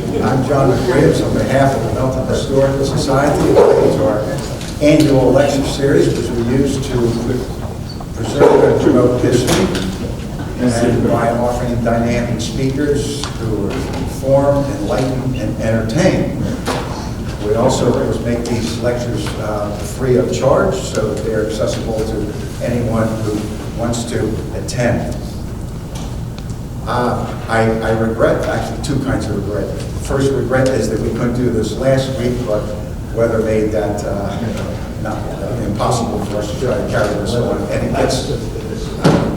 I'm John McWilliams on behalf of the Milton Historical Society. Welcome to our annual lecture series, which we use to preserve and promote history, and by offering dynamic speakers who are informed, enlightened, and entertained. We also, of course, make these lectures free of charge, so that they're accessible to anyone who wants to attend. I regret, actually two kinds of regret. The first regret is that we couldn't do this last week, but weather made that impossible for us to try to carry this on. And it gets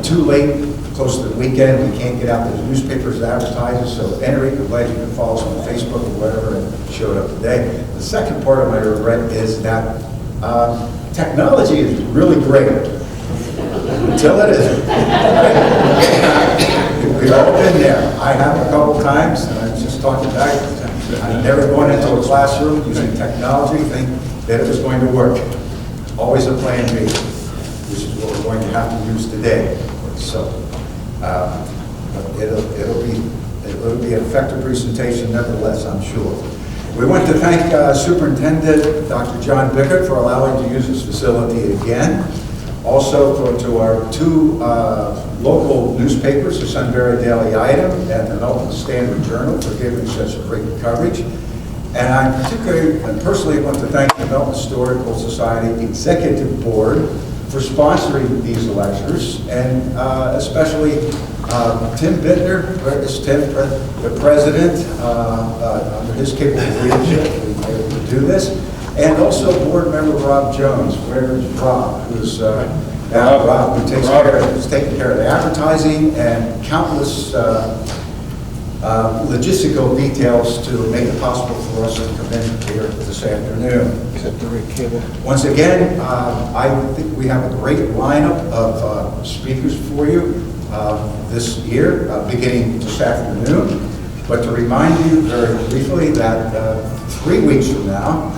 too late, close to the weekend, we can't get out to the newspapers to advertise it, so Enrique, I'm glad you can follow us on Facebook or whatever and showed up today. The second part of my regret is that technology is really great until it isn't. We've all been there. I have a couple times, and I was just talking back. I've never gone into a classroom using technology thinking that it was going to work. Always a plan B, which is what we're going to have to use today. So it'll be an effective presentation nevertheless, I'm sure. We want to thank Superintendent Dr. John Bickert for allowing to use this facility again. Also to our two local newspapers, the Sunbury Daily Item and the Milton Standard Journal, for giving such great coverage. And I particularly and personally want to thank the Milton Historical Society Executive Board for sponsoring these lectures, and especially Tim Bittner, where is Tim, the president, under his capable leadership, we were able to do this. And also board member Rob Jones, where is Rob, who's Rob, who takes who's taking care of the advertising and countless logistical details to make it possible for us to come in here this afternoon. Except the red cable. Once again, I think we have a great lineup of speakers for you this year, beginning this afternoon. But to remind you very briefly that 3 weeks from now,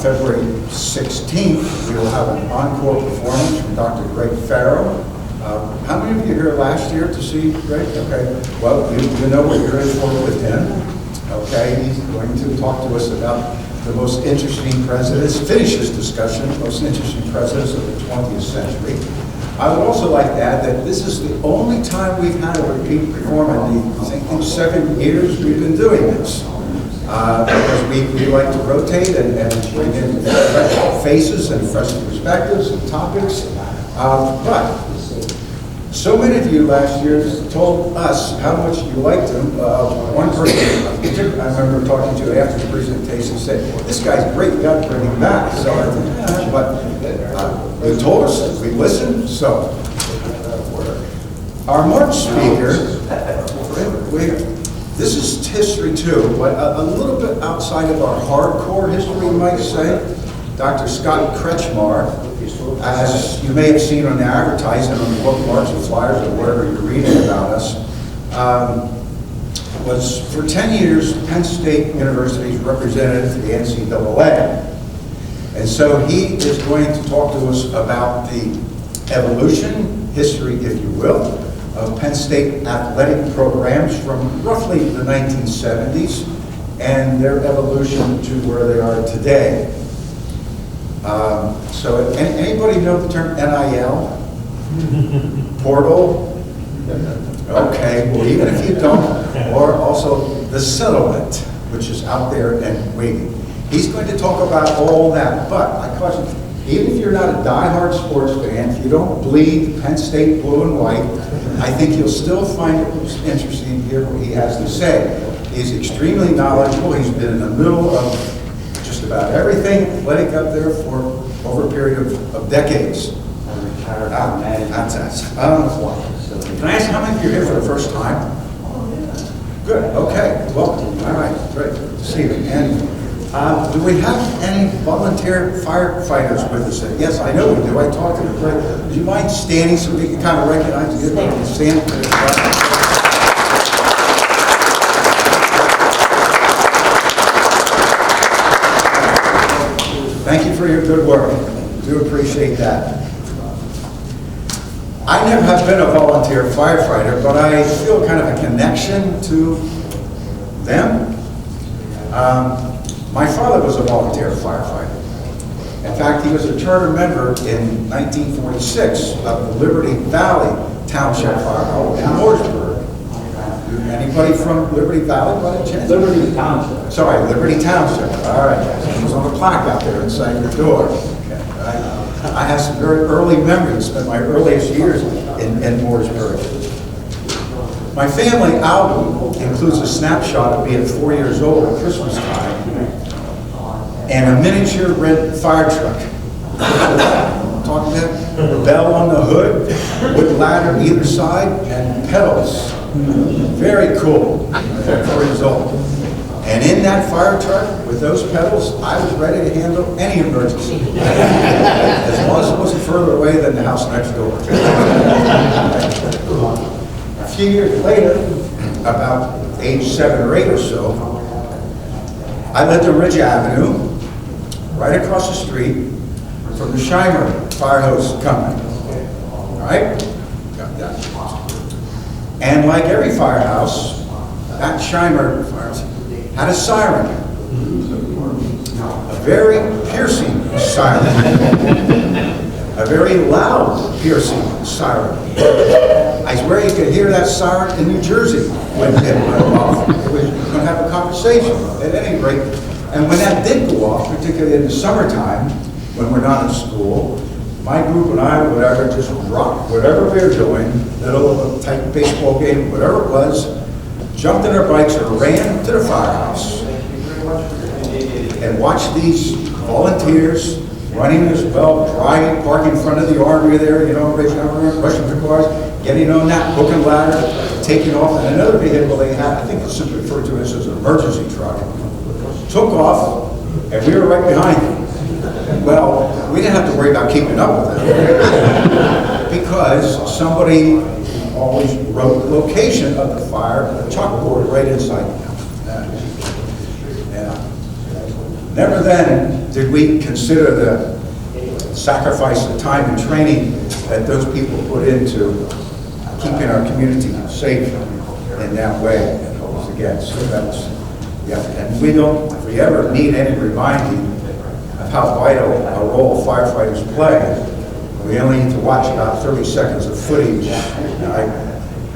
February 16th, we will have an encore performance from Dr. Greg Farrell. How many of you here last year to see Greg? Okay, well, you know what you're in for with him. Okay, he's going to talk to us about the most interesting presidents, finish this discussion, most interesting presidents of the 20th century. I would also like to add that this is the only time we've had a repeat performance in the 7 years we've been doing this. Because we like to rotate and bring in fresh faces and fresh perspectives and topics. But so many of you last year told us how much you liked him. One person I remember talking to after the presentation said, "This guy's great, you got to bring him back." So, but you told us, we listened. So our March speaker, this is history too, but a little bit outside of our hardcore history, you might say. Dr. Scott Kretschmar, as you may have seen on the advertising, on the bookmarks or flyers or whatever you're reading about us, was for 10 years Penn State University's representative to the NCAA. And so he is going to talk to us about the evolution, history if you will, of Penn State athletic programs from roughly the 1970s and their evolution to where they are today. So anybody know the term NIL? Portal? Okay, well even if you don't, or also the settlement, which is out there and waiting. He's going to talk about all that, but I caution, even if you're not a diehard sports fan, if you don't bleed Penn State blue and white, I think you'll still find it interesting to hear what he has to say. He's extremely knowledgeable. He's been in the middle of just about everything athletic up there for over a period of decades. That's Can I ask how many of you are here for the first time? Good, okay, welcome. All right, great to see you. And do we have any volunteer firefighters with us? Yes, I know we do. I talked to them. Would you mind standing so we can kind of recognize you? Stand. Thank you for your good work. I do appreciate that. I never have been a volunteer firefighter, but I feel kind of a connection to them My father was a volunteer firefighter. In fact, he was a charter member in 1946 of the Liberty Valley Township Fire Hall in Mooresburg. Anybody from Liberty Valley by any chance? Liberty Township. Sorry, Liberty Township. All right. It was on the plaque out there inside your door. Okay. I have some very early memories, spent my earliest years in Mooresburg. My family album includes a snapshot of being 4 years old at Christmas time and a miniature red fire truck. Talking about a bell on the hood, wood ladder either side, and pedals. Very cool for 4 years old. And in that fire truck with those pedals, I was ready to handle any emergency, as long as it wasn't further away than the house next door. A few years later, about age 7 or 8 or so, I lived on Ridge Avenue, right across the street from the Scheimer Fire Hose Company. All right? Got that. And like every firehouse, that Scheimer firehouse had a siren. A very piercing siren. A very loud, piercing siren. I swear you could hear that siren in New Jersey when it went off. It was going to have a conversation at any rate. And when that did go off, particularly in the summertime, when we're not in school, my group and I, whatever, just rocked whatever we were doing, middle of a tight baseball game, whatever it was, jumped in our bikes and ran to the firehouse and watched these volunteers running as well, driving, parking in front of the armory there, you know, rushing the cars, getting on that hook and ladder, taking off, and another vehicle they had, I think it's simply referred to as an emergency truck, took off, and we were right behind them. Well, we didn't have to worry about keeping up with them because somebody always wrote the location of the fire, the chalkboard right inside the house. Never then did we consider the sacrifice of time and training that those people put into keeping our community safe in that way and always again. So that's, yeah, and we don't, if we ever need any reminding of how vital a role firefighters play, we only need to watch about 30 seconds of footage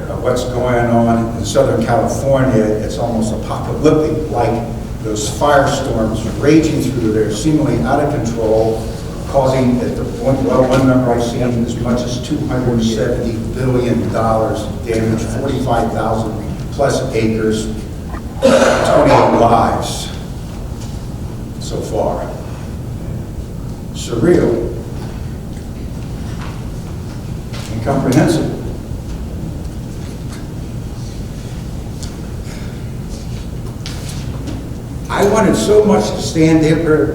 of what's going on in Southern California. It's almost apocalyptic, like those firestorms raging through there, seemingly out of control, causing, at the point, well, one number I've seen, as much as $270 billion damage, 45,000 plus acres, 28 lives so far. Surreal, incomprehensible. I wanted so much to stand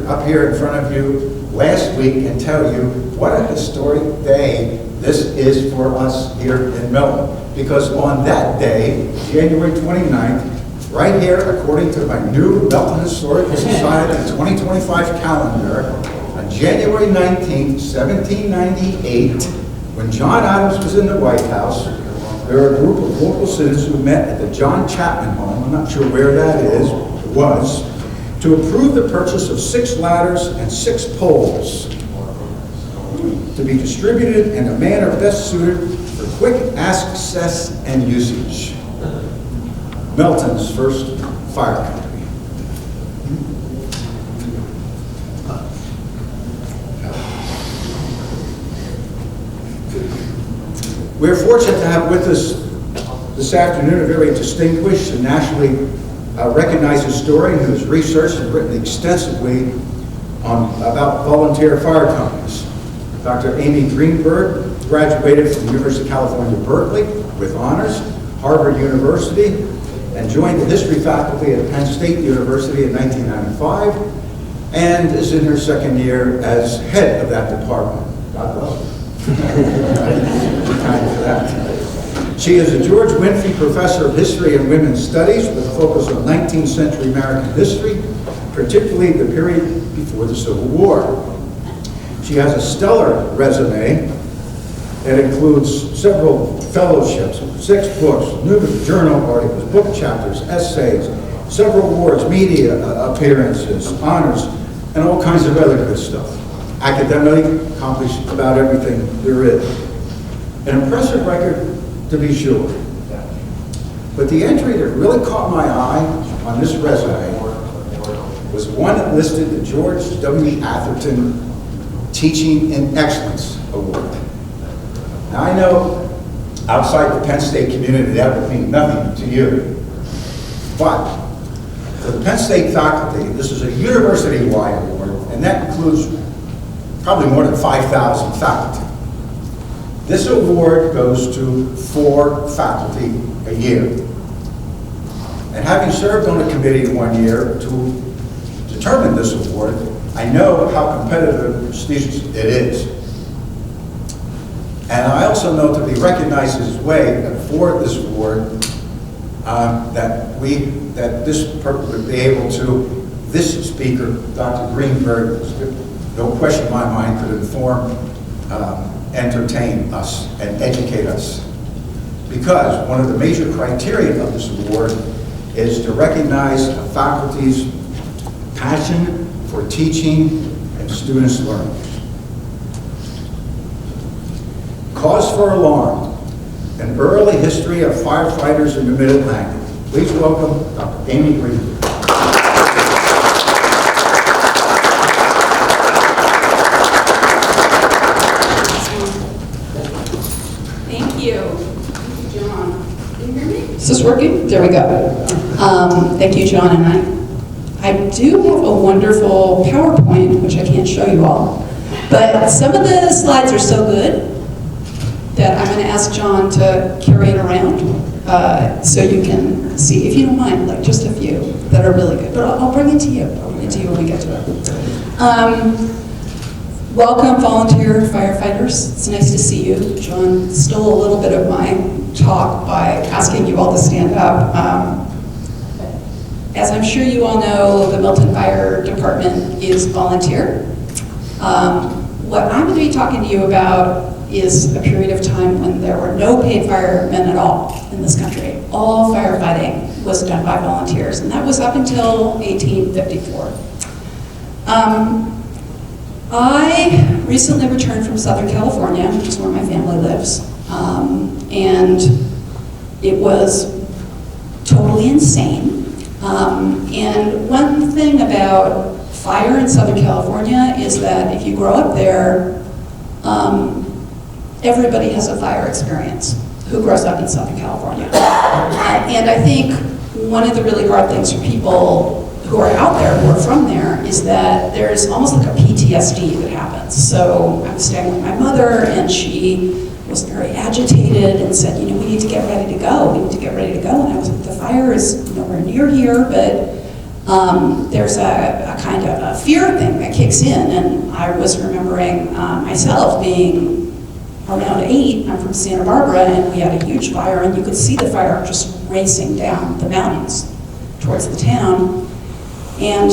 up here in front of you last week and tell you what a historic day this is for us here in Milton. Because on that day, January 29th, right here, according to my new Milton Historical Society 2025 calendar, on January 19th, 1798, when John Adams was in the White House, there were a group of local citizens who met at the John Chapman home, I'm not sure where that was, to approve the purchase of 6 ladders and 6 poles to be distributed in a manner best suited for quick access and usage. Milton's first fire company. We're fortunate to have with us this afternoon a very distinguished and nationally recognized historian who's researched and written extensively about volunteer fire companies. Dr. Amy Greenberg graduated from the University of California, Berkeley with honors, Harvard University, and joined the history faculty at Penn State University in 1995, and is in her second year as head of that department. God bless her. Time for that. She is a George Winfrey Professor of History and Women's Studies with a focus on 19th century American history, particularly the period before the Civil War. She has a stellar resume that includes several fellowships, 6 books, numerous journal articles, book chapters, essays, several awards, media appearances, honors, and all kinds of other good stuff. Academically, accomplished about everything there is. An impressive record, to be sure. But the entry that really caught my eye on this resume was one that listed the George W. Atherton Teaching in Excellence Award. Now I know outside the Penn State community that would mean nothing to you, but for the Penn State faculty, this is a university-wide award, and that includes probably more than 5,000 faculty. This award goes to 4 faculty a year. And having served on a committee 1 year to determine this award, I know how competitive and prestigious it is. And I also know to be recognized as way for this award, that this would be able to, this speaker, Dr. Greenberg, no question in my mind, could inform, entertain us, and educate us. Because one of the major criteria of this award is to recognize a faculty's passion for teaching and students' learning. Cause for alarm, an early history of firefighters in the Mid-Atlantic. Please welcome Dr. Amy Greenberg. Thank you, John. Can you hear me? Is this working? There we go. Thank you, John, and I do have a wonderful PowerPoint, which I can't show you all, but some of the slides are so good that I'm going to ask John to carry it around so you can see, if you don't mind, like just a few that are really good. But I'll bring it to you. I'll bring it to you when we get to it. Welcome, volunteer firefighters. It's nice to see you. John stole a little bit of my talk by asking you all to stand up. As I'm sure you all know, the Milton Fire Department is volunteer. What I'm going to be talking to you about is a period of time when there were no paid firemen at all in this country. All firefighting was done by volunteers, and that was up until 1854. I recently returned from Southern California, which is where my family lives, and it was totally insane. And one thing about fire in Southern California is that if you grow up there, everybody has a fire experience who grows up in Southern California. And I think one of the really hard things for people who are out there, who are from there, is that there's almost like a PTSD that happens. So I was staying with my mother, and she was very agitated and said, you know, we need to get ready to go. We need to get ready to go. And I was like, the fire is nowhere near here, but there's a kind of a fear thing that kicks in. And I was remembering myself being around 8, I'm from Santa Barbara, and we had a huge fire, and you could see the fire just racing down the mountains towards the town. And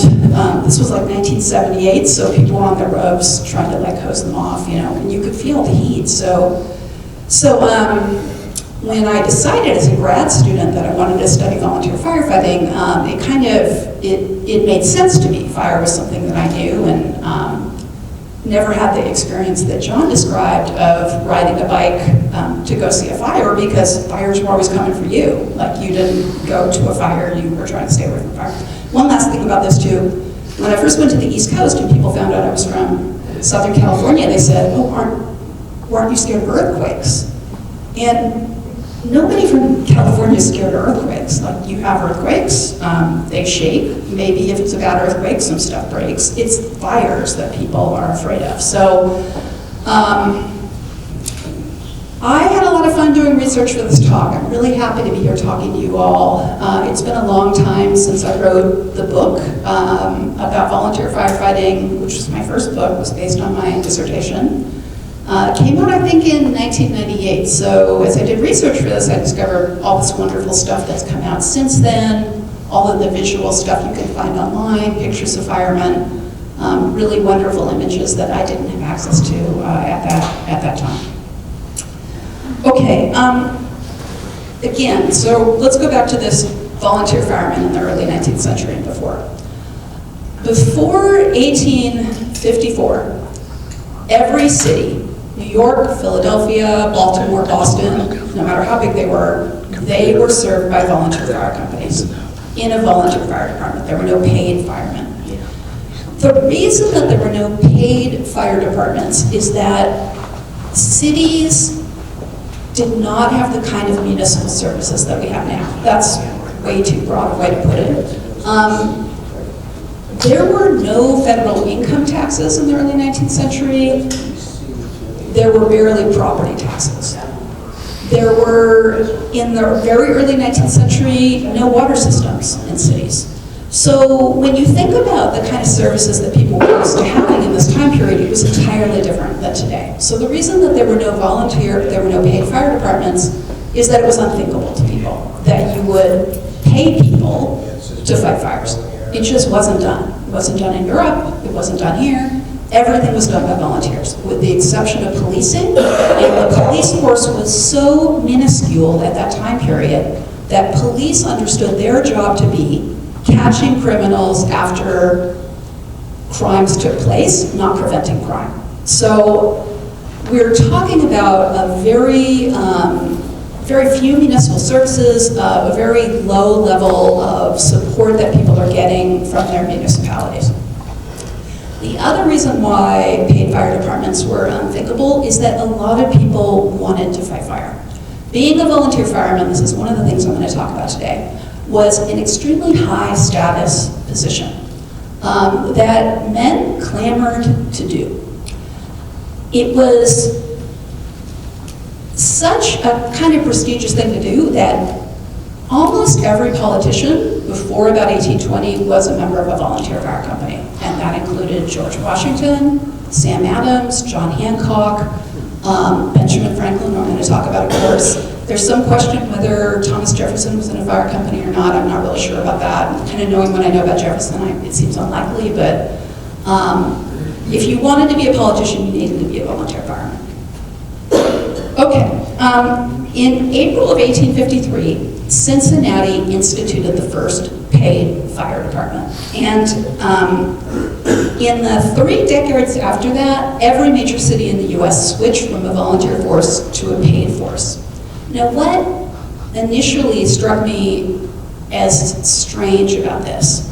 this was like 1978, so people were on their roofs trying to like hose them off, you know, and you could feel the heat. So when I decided as a grad student that I wanted to study volunteer firefighting, it made sense to me. Fire was something that I knew, and never had the experience that John described of riding a bike to go see a fire, because fires were always coming for you. Like, you didn't go to a fire, you were trying to stay away from fire. One last thing about this too, when I first went to the East Coast and people found out I was from Southern California, they said, oh, aren't you scared of earthquakes? And nobody from California is scared of earthquakes. Like, you have earthquakes, they shake. Maybe if it's a bad earthquake, some stuff breaks. It's fires that people are afraid of. So I had a lot of fun doing research for this talk. I'm really happy to be here talking to you all. It's been a long time since I wrote the book about volunteer firefighting, which was my first book, was based on my dissertation. It came out, I think, in 1998. So as I did research for this, I discovered all this wonderful stuff that's come out since then, all of the visual stuff you can find online, pictures of firemen, really wonderful images that I didn't have access to at that time. Okay, again, so let's go back to this volunteer firemen in the early 19th century and before. Before 1854, every city, New York, Philadelphia, Baltimore, Boston, no matter how big they were served by volunteer fire companies in a volunteer fire department. There were no paid firemen. The reason that there were no paid fire departments is that cities did not have the kind of municipal services that we have now. That's way too broad a way to put it. There were no federal income taxes in the early 19th century. There were barely property taxes. There were, in the very early 19th century, no water systems in cities. So when you think about the kind of services that people were used to having in this time period, it was entirely different than today. So the reason that there were no paid fire departments is that it was unthinkable to people that you would pay people to fight fires. It just wasn't done. It wasn't done in Europe, it wasn't done here. Everything was done by volunteers, with the exception of policing. And the police force was so minuscule at that time period that police understood their job to be catching criminals after crimes took place, not preventing crime. So we're talking about a very few municipal services, a very low level of support that people are getting from their municipalities. The other reason why paid fire departments were unthinkable is that a lot of people wanted to fight fire. Being a volunteer fireman, this is one of the things I'm going to talk about today, was an extremely high status position that men clamored to do. It was such a kind of prestigious thing to do that almost every politician before about 1820 was a member of a volunteer fire company. And that included George Washington, Sam Adams, John Hancock, Benjamin Franklin, who I'm going to talk about, of course. There's some question whether Thomas Jefferson was in a fire company or not. I'm not really sure about that. Kind of knowing what I know about Jefferson, it seems unlikely, but if you wanted to be a politician, you needed to be a volunteer fireman. Okay, in April of 1853, Cincinnati instituted the first paid fire department. And in the 3 decades after that, every major city in the US switched from a volunteer force to a paid force. Now, what initially struck me as strange about this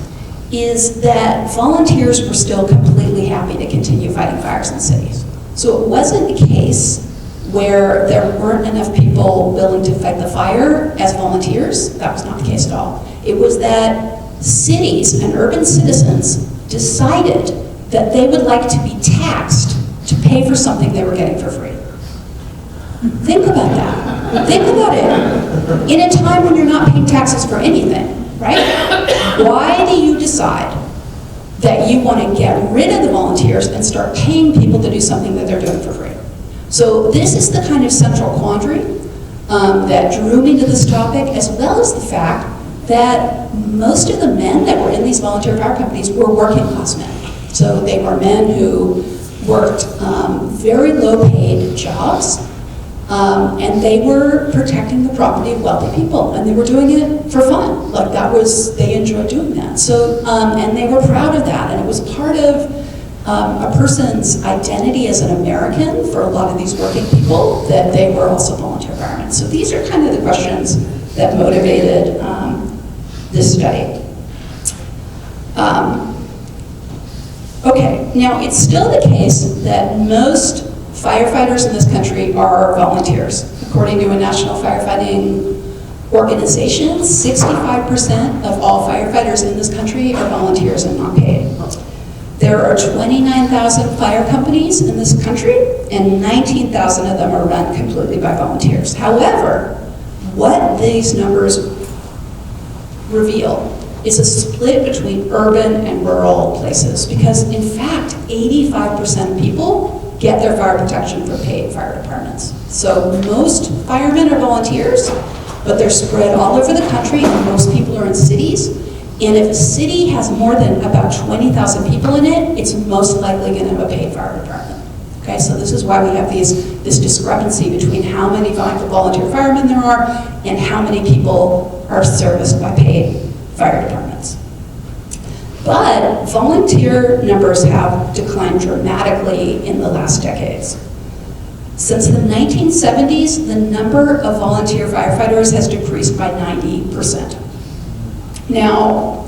is that volunteers were still completely happy to continue fighting fires in cities. So it wasn't a case where there weren't enough people willing to fight the fire as volunteers. That was not the case at all. It was that cities and urban citizens decided that they would like to be taxed to pay for something they were getting for free. Think about that. Think about it. In a time when you're not paying taxes for anything, right? Why do you decide that you want to get rid of the volunteers and start paying people to do something that they're doing for free? So this is the kind of central quandary that drew me to this topic, as well as the fact that most of the men that were in these volunteer fire companies were working class men. So they were men who worked very low paid jobs, and they were protecting the property of wealthy people, and they were doing it for fun. Like they enjoyed doing that. So, and they were proud of that, and it was part of a person's identity as an American for a lot of these working people, that they were also volunteer firemen. So these are kind of the questions that motivated this study. Okay, now it's still the case that most firefighters in this country are volunteers. According to a national firefighting organization, 65% of all firefighters in this country are volunteers and not paid. There are 29,000 fire companies in this country, and 19,000 of them are run completely by volunteers. However, what these numbers reveal is a split between urban and rural places, because in fact, 85% of people get their fire protection from paid fire departments. So most firemen are volunteers, but they're spread all over the country, and most people are in cities. And if a city has more than about 20,000 people in it, it's most likely going to have a paid fire department. Okay, so this is why we have this discrepancy between how many volunteer firemen there are and how many people are serviced by paid fire departments. But volunteer numbers have declined dramatically in the last decades. Since the 1970s, the number of volunteer firefighters has decreased by 90%. Now,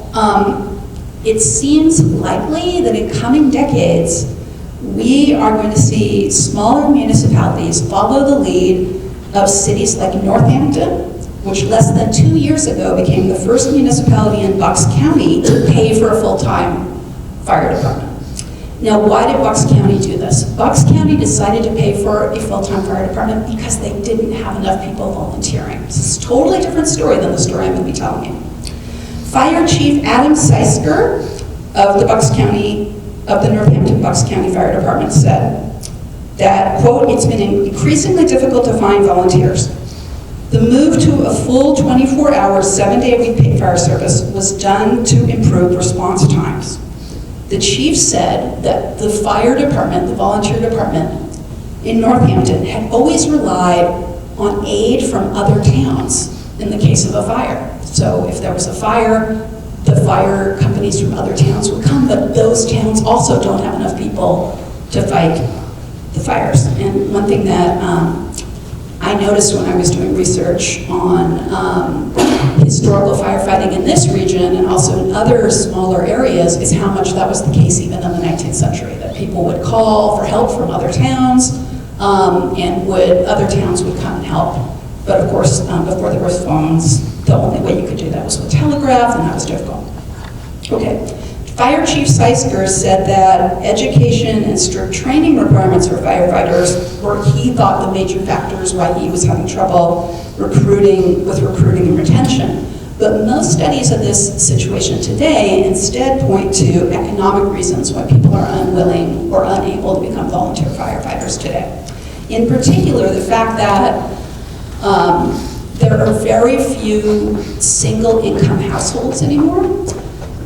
it seems likely that in coming decades, we are going to see smaller municipalities follow the lead of cities like Northampton, which less than 2 years ago became the first municipality in Bucks County to pay for a full-time fire department. Now, why did Bucks County do this? Bucks County decided to pay for a full-time fire department because they didn't have enough people volunteering. This is a totally different story than the story I'm going to be telling you. Fire Chief Adam Seisker of the Northampton Bucks County Fire Department said that, quote, "It's been increasingly difficult to find volunteers. The move to a full 24-hour, 7-day-a-week paid fire service was done to improve response times." The chief said that the fire department, the volunteer department in Northampton, had always relied on aid from other towns in the case of a fire. So if there was a fire, the fire companies from other towns would come, but those towns also don't have enough people to fight the fires. And one thing that I noticed when I was doing research on historical firefighting in this region and also in other smaller areas is how much that was the case even in the 19th century, that people would call for help from other towns and other towns would come and help. But of course, before there were phones, the only way you could do that was with telegraph, and that was difficult. Okay. Fire Chief Seisker said that education and strict training requirements for firefighters were, he thought, the major factors why he was having trouble recruiting and retention. But most studies of this situation today instead point to economic reasons why people are unwilling or unable to become volunteer firefighters today. In particular, the fact that there are very few single-income households anymore.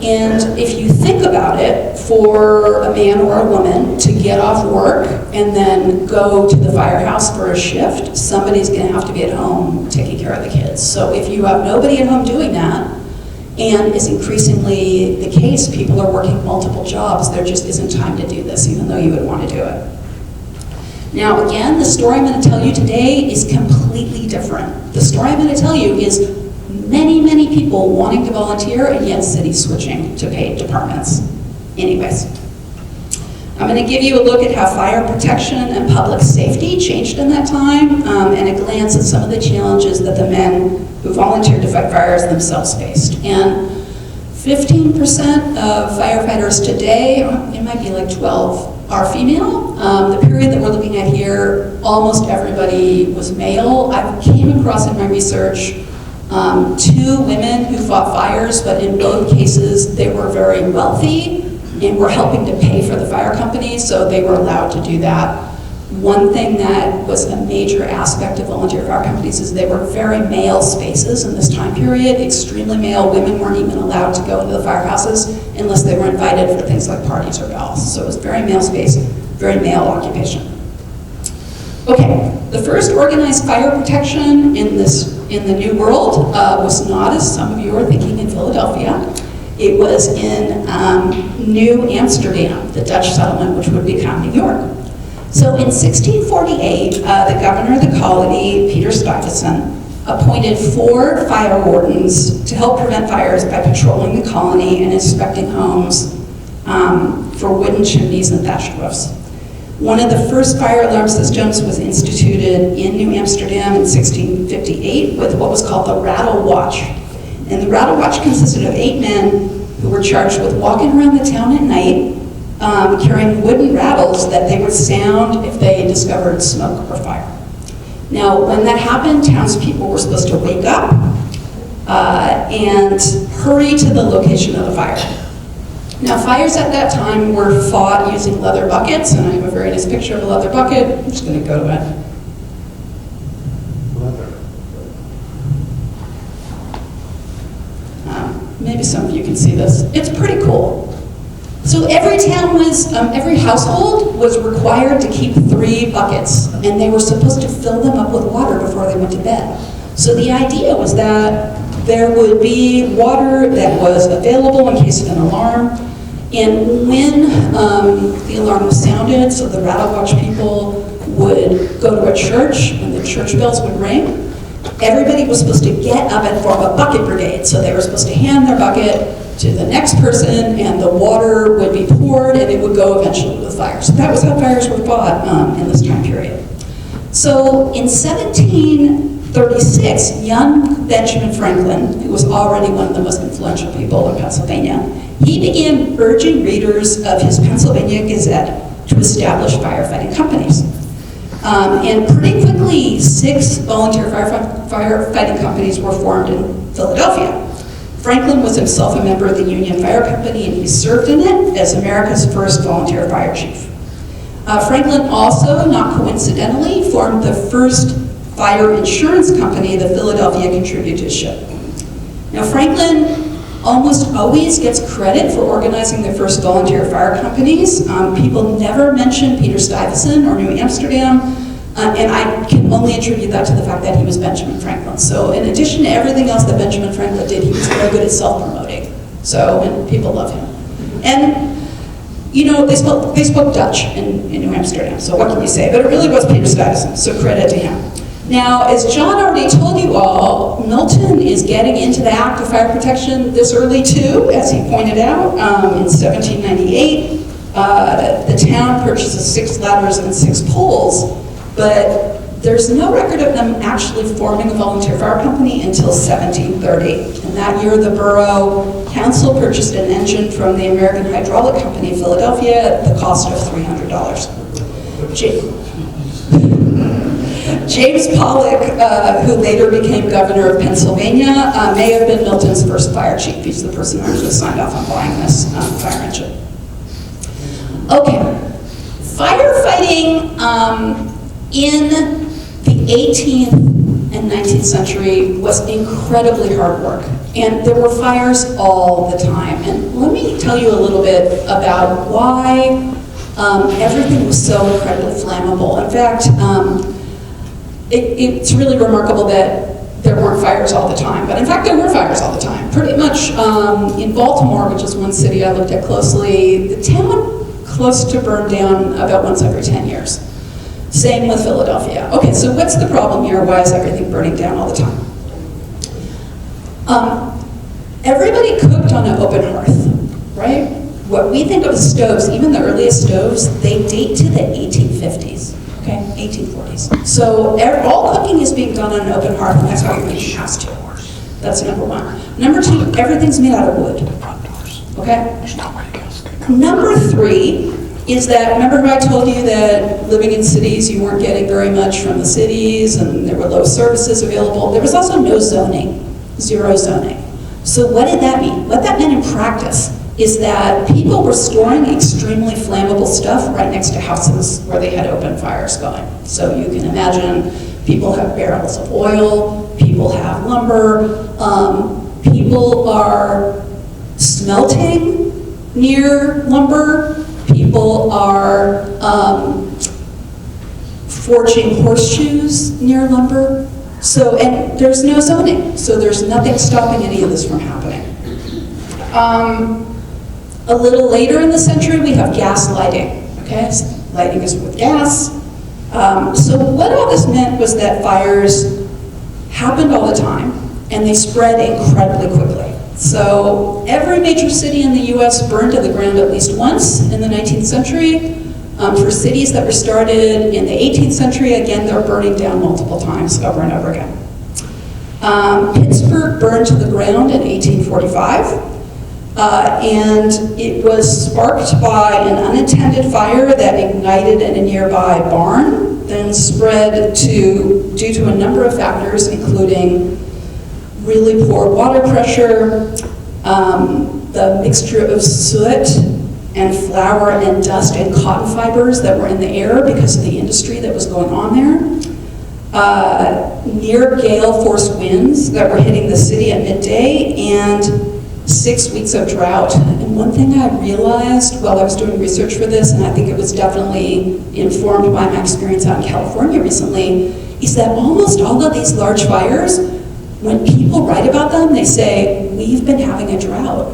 And if you think about it, for a man or a woman to get off work and then go to the firehouse for a shift, somebody's going to have to be at home taking care of the kids. So if you have nobody at home doing that, and it's increasingly the case, people are working multiple jobs, there just isn't time to do this, even though you would want to do it. Now, again, the story I'm going to tell you today is completely different. The story I'm going to tell you is many, many people wanting to volunteer and yet cities switching to paid departments. Anyways, I'm going to give you a look at how fire protection and public safety changed in that time and a glance at some of the challenges that the men who volunteered to fight fires themselves faced. And 15% of firefighters today, it might be like 12, are female. The period that we're looking at here, almost everybody was male. I came across in my research 2 women who fought fires, but in both cases they were very wealthy and were helping to pay for the fire company, so they were allowed to do that. One thing that was a major aspect of volunteer fire companies is they were very male spaces in this time period, extremely male. Women weren't even allowed to go into the firehouses unless they were invited for things like parties or balls. So it was very male space, very male occupation. Okay, the first organized fire protection in the New World was not, as some of you are thinking, in Philadelphia. It was in New Amsterdam, the Dutch settlement, which would become New York. So in 1648, the governor of the colony, Peter Stuyvesant, appointed 4 fire wardens to help prevent fires by patrolling the colony and inspecting homes for wooden chimneys and thatched roofs. One of the first fire alarm systems was instituted in New Amsterdam in 1658 with what was called the rattle watch. And the rattle watch consisted of 8 men who were charged with walking around the town at night, carrying wooden rattles that they would sound if they discovered smoke or fire. Now, when that happened, townspeople were supposed to wake up and hurry to the location of the fire. Now, fires at that time were fought using leather buckets, and I have a very nice picture of a leather bucket. I'm just going to go to it. Maybe some of you can see this. It's pretty cool. So every household was required to keep 3 buckets, and they were supposed to fill them up with water before they went to bed. So the idea was that there would be water that was available in case of an alarm, and when the alarm was sounded, so the rattle watch people would go to a church, and the church bells would ring, everybody was supposed to get up and form a bucket brigade. So they were supposed to hand their bucket to the next person, and the water would be poured, and it would go eventually with fire. So that was how fires were fought in this time period. So in 1736, young Benjamin Franklin, who was already one of the most influential people in Pennsylvania, he began urging readers of his Pennsylvania Gazette to establish firefighting companies. And pretty quickly, 6 volunteer firefighting companies were formed in Philadelphia. Franklin was himself a member of the Union Fire Company, and he served in it as America's first volunteer fire chief. Franklin also, not coincidentally, formed the first fire insurance company, the Philadelphia Contributorship. Now, Franklin almost always gets credit for organizing the first volunteer fire companies. People never mention Peter Stuyvesant or New Amsterdam, and I can only attribute that to the fact that he was Benjamin Franklin. So in addition to everything else that Benjamin Franklin did, he was very good at self-promoting. So, and people love him. And, you know, they spoke Dutch in New Amsterdam, so what can you say? But it really was Peter Stuyvesant, so credit to him. Now, as John already told you all, Milton is getting into the act of fire protection this early too, as he pointed out. In 1798, the town purchases 6 ladders and 6 poles, but there's no record of them actually forming a volunteer fire company until 1730. And that year, the borough council purchased an engine from the American Hydraulic Company of Philadelphia at the cost of $300. James Pollock, who later became governor of Pennsylvania, may have been Milton's first fire chief. He's the person who actually signed off on buying this fire engine. Okay, firefighting in the 18th and 19th century was incredibly hard work, and there were fires all the time. And let me tell you a little bit about why everything was so incredibly flammable. In fact, it's really remarkable that there weren't fires all the time, but in fact there were fires all the time. Pretty much in Baltimore, which is one city I looked at closely, the town close to burn down about once every 10 years. Same with Philadelphia. Okay, so what's the problem here? Why is everything burning down all the time? Everybody cooked on an open hearth, right? What we think of as stoves, even the earliest stoves, they date to the 1850s. Okay, 1840s. So all cooking is being done on an open hearth, and that's how you make it has to. That's number 1. Number 2, everything's made out of wood. Okay? Number 3 is that, remember how I told you that living in cities, you weren't getting very much from the cities, and there were low services available. There was also no zoning, 0 zoning. So what did that mean? What that meant in practice is that people were storing extremely flammable stuff right next to houses where they had open fires going. So you can imagine people have barrels of oil, people have lumber, people are smelting near lumber, people are forging horseshoes near lumber. So, and there's no zoning, so there's nothing stopping any of this from happening. A little later in the century, we have gas lighting, okay? So lighting is with gas. So what all this meant was that fires happened all the time, and they spread incredibly quickly. So every major city in the US burned to the ground at least once in the 19th century. For cities that were started in the 18th century, again, they're burning down multiple times over and over again. Pittsburgh burned to the ground in 1845. And it was sparked by an unintended fire that ignited in a nearby barn, then spread due to a number of factors, including really poor water pressure, the mixture of soot and flour and dust and cotton fibers that were in the air because of the industry that was going on there, near gale force winds that were hitting the city at midday, and 6 weeks of drought. And And one thing I realized while I was doing research for this, and I think it was definitely informed by my experience out in California recently, is that almost all of these large fires, when people write about them, they say, we've been having a drought.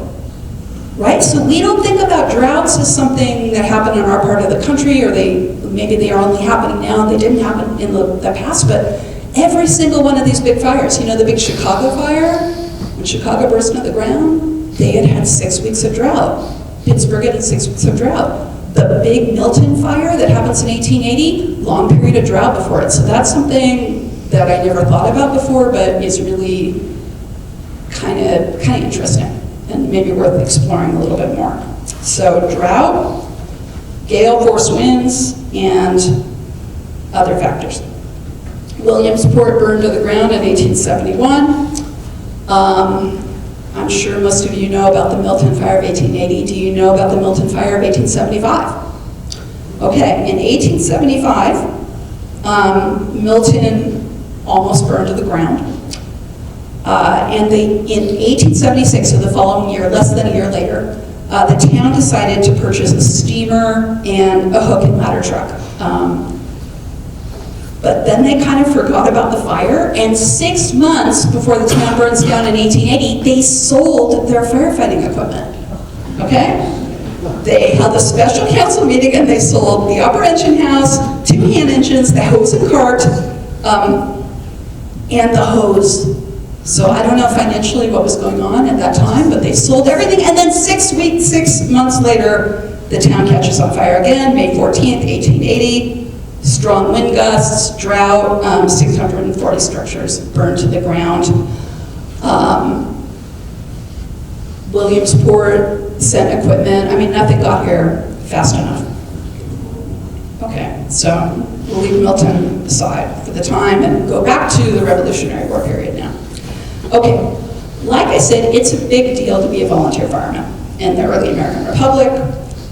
Right? So we don't think about droughts as something that happened in our part of the country, or maybe they are only happening now, they didn't happen in the past, but every single one of these big fires, you know, the big Chicago fire, when Chicago burst into the ground, they had 6 weeks of drought. Pittsburgh had 6 weeks of drought. The big Milton fire that happens in 1880, long period of drought before it. So that's something that I never thought about before, but is really kind of interesting and maybe worth exploring a little bit more. So drought, gale force winds, and other factors. Williamsport burned to the ground in 1871. I'm sure most of you know about the Milton fire of 1880. Do you know about the Milton fire of 1875? Okay, in 1875, Milton almost burned to the ground. And in 1876, so the following year, less than a year later, the town decided to purchase a steamer and a hook and ladder truck. But then they kind of forgot about the fire, and 6 months before the town burns down in 1880, they sold their firefighting equipment. Okay? They held a special council meeting and they sold the upper engine house, 2 hand engines, the hose and cart, and the hose. So I don't know financially what was going on at that time, but they sold everything, and then 6 months later, the town catches on fire again, May 14th, 1880. Strong wind gusts, drought, 640 structures burned to the ground. Williamsport sent equipment. I mean, nothing got here fast enough. Okay, so we'll leave Milton aside for the time and go back to the Revolutionary War period now. Okay, like I said, it's a big deal to be a volunteer fireman in the early American Republic.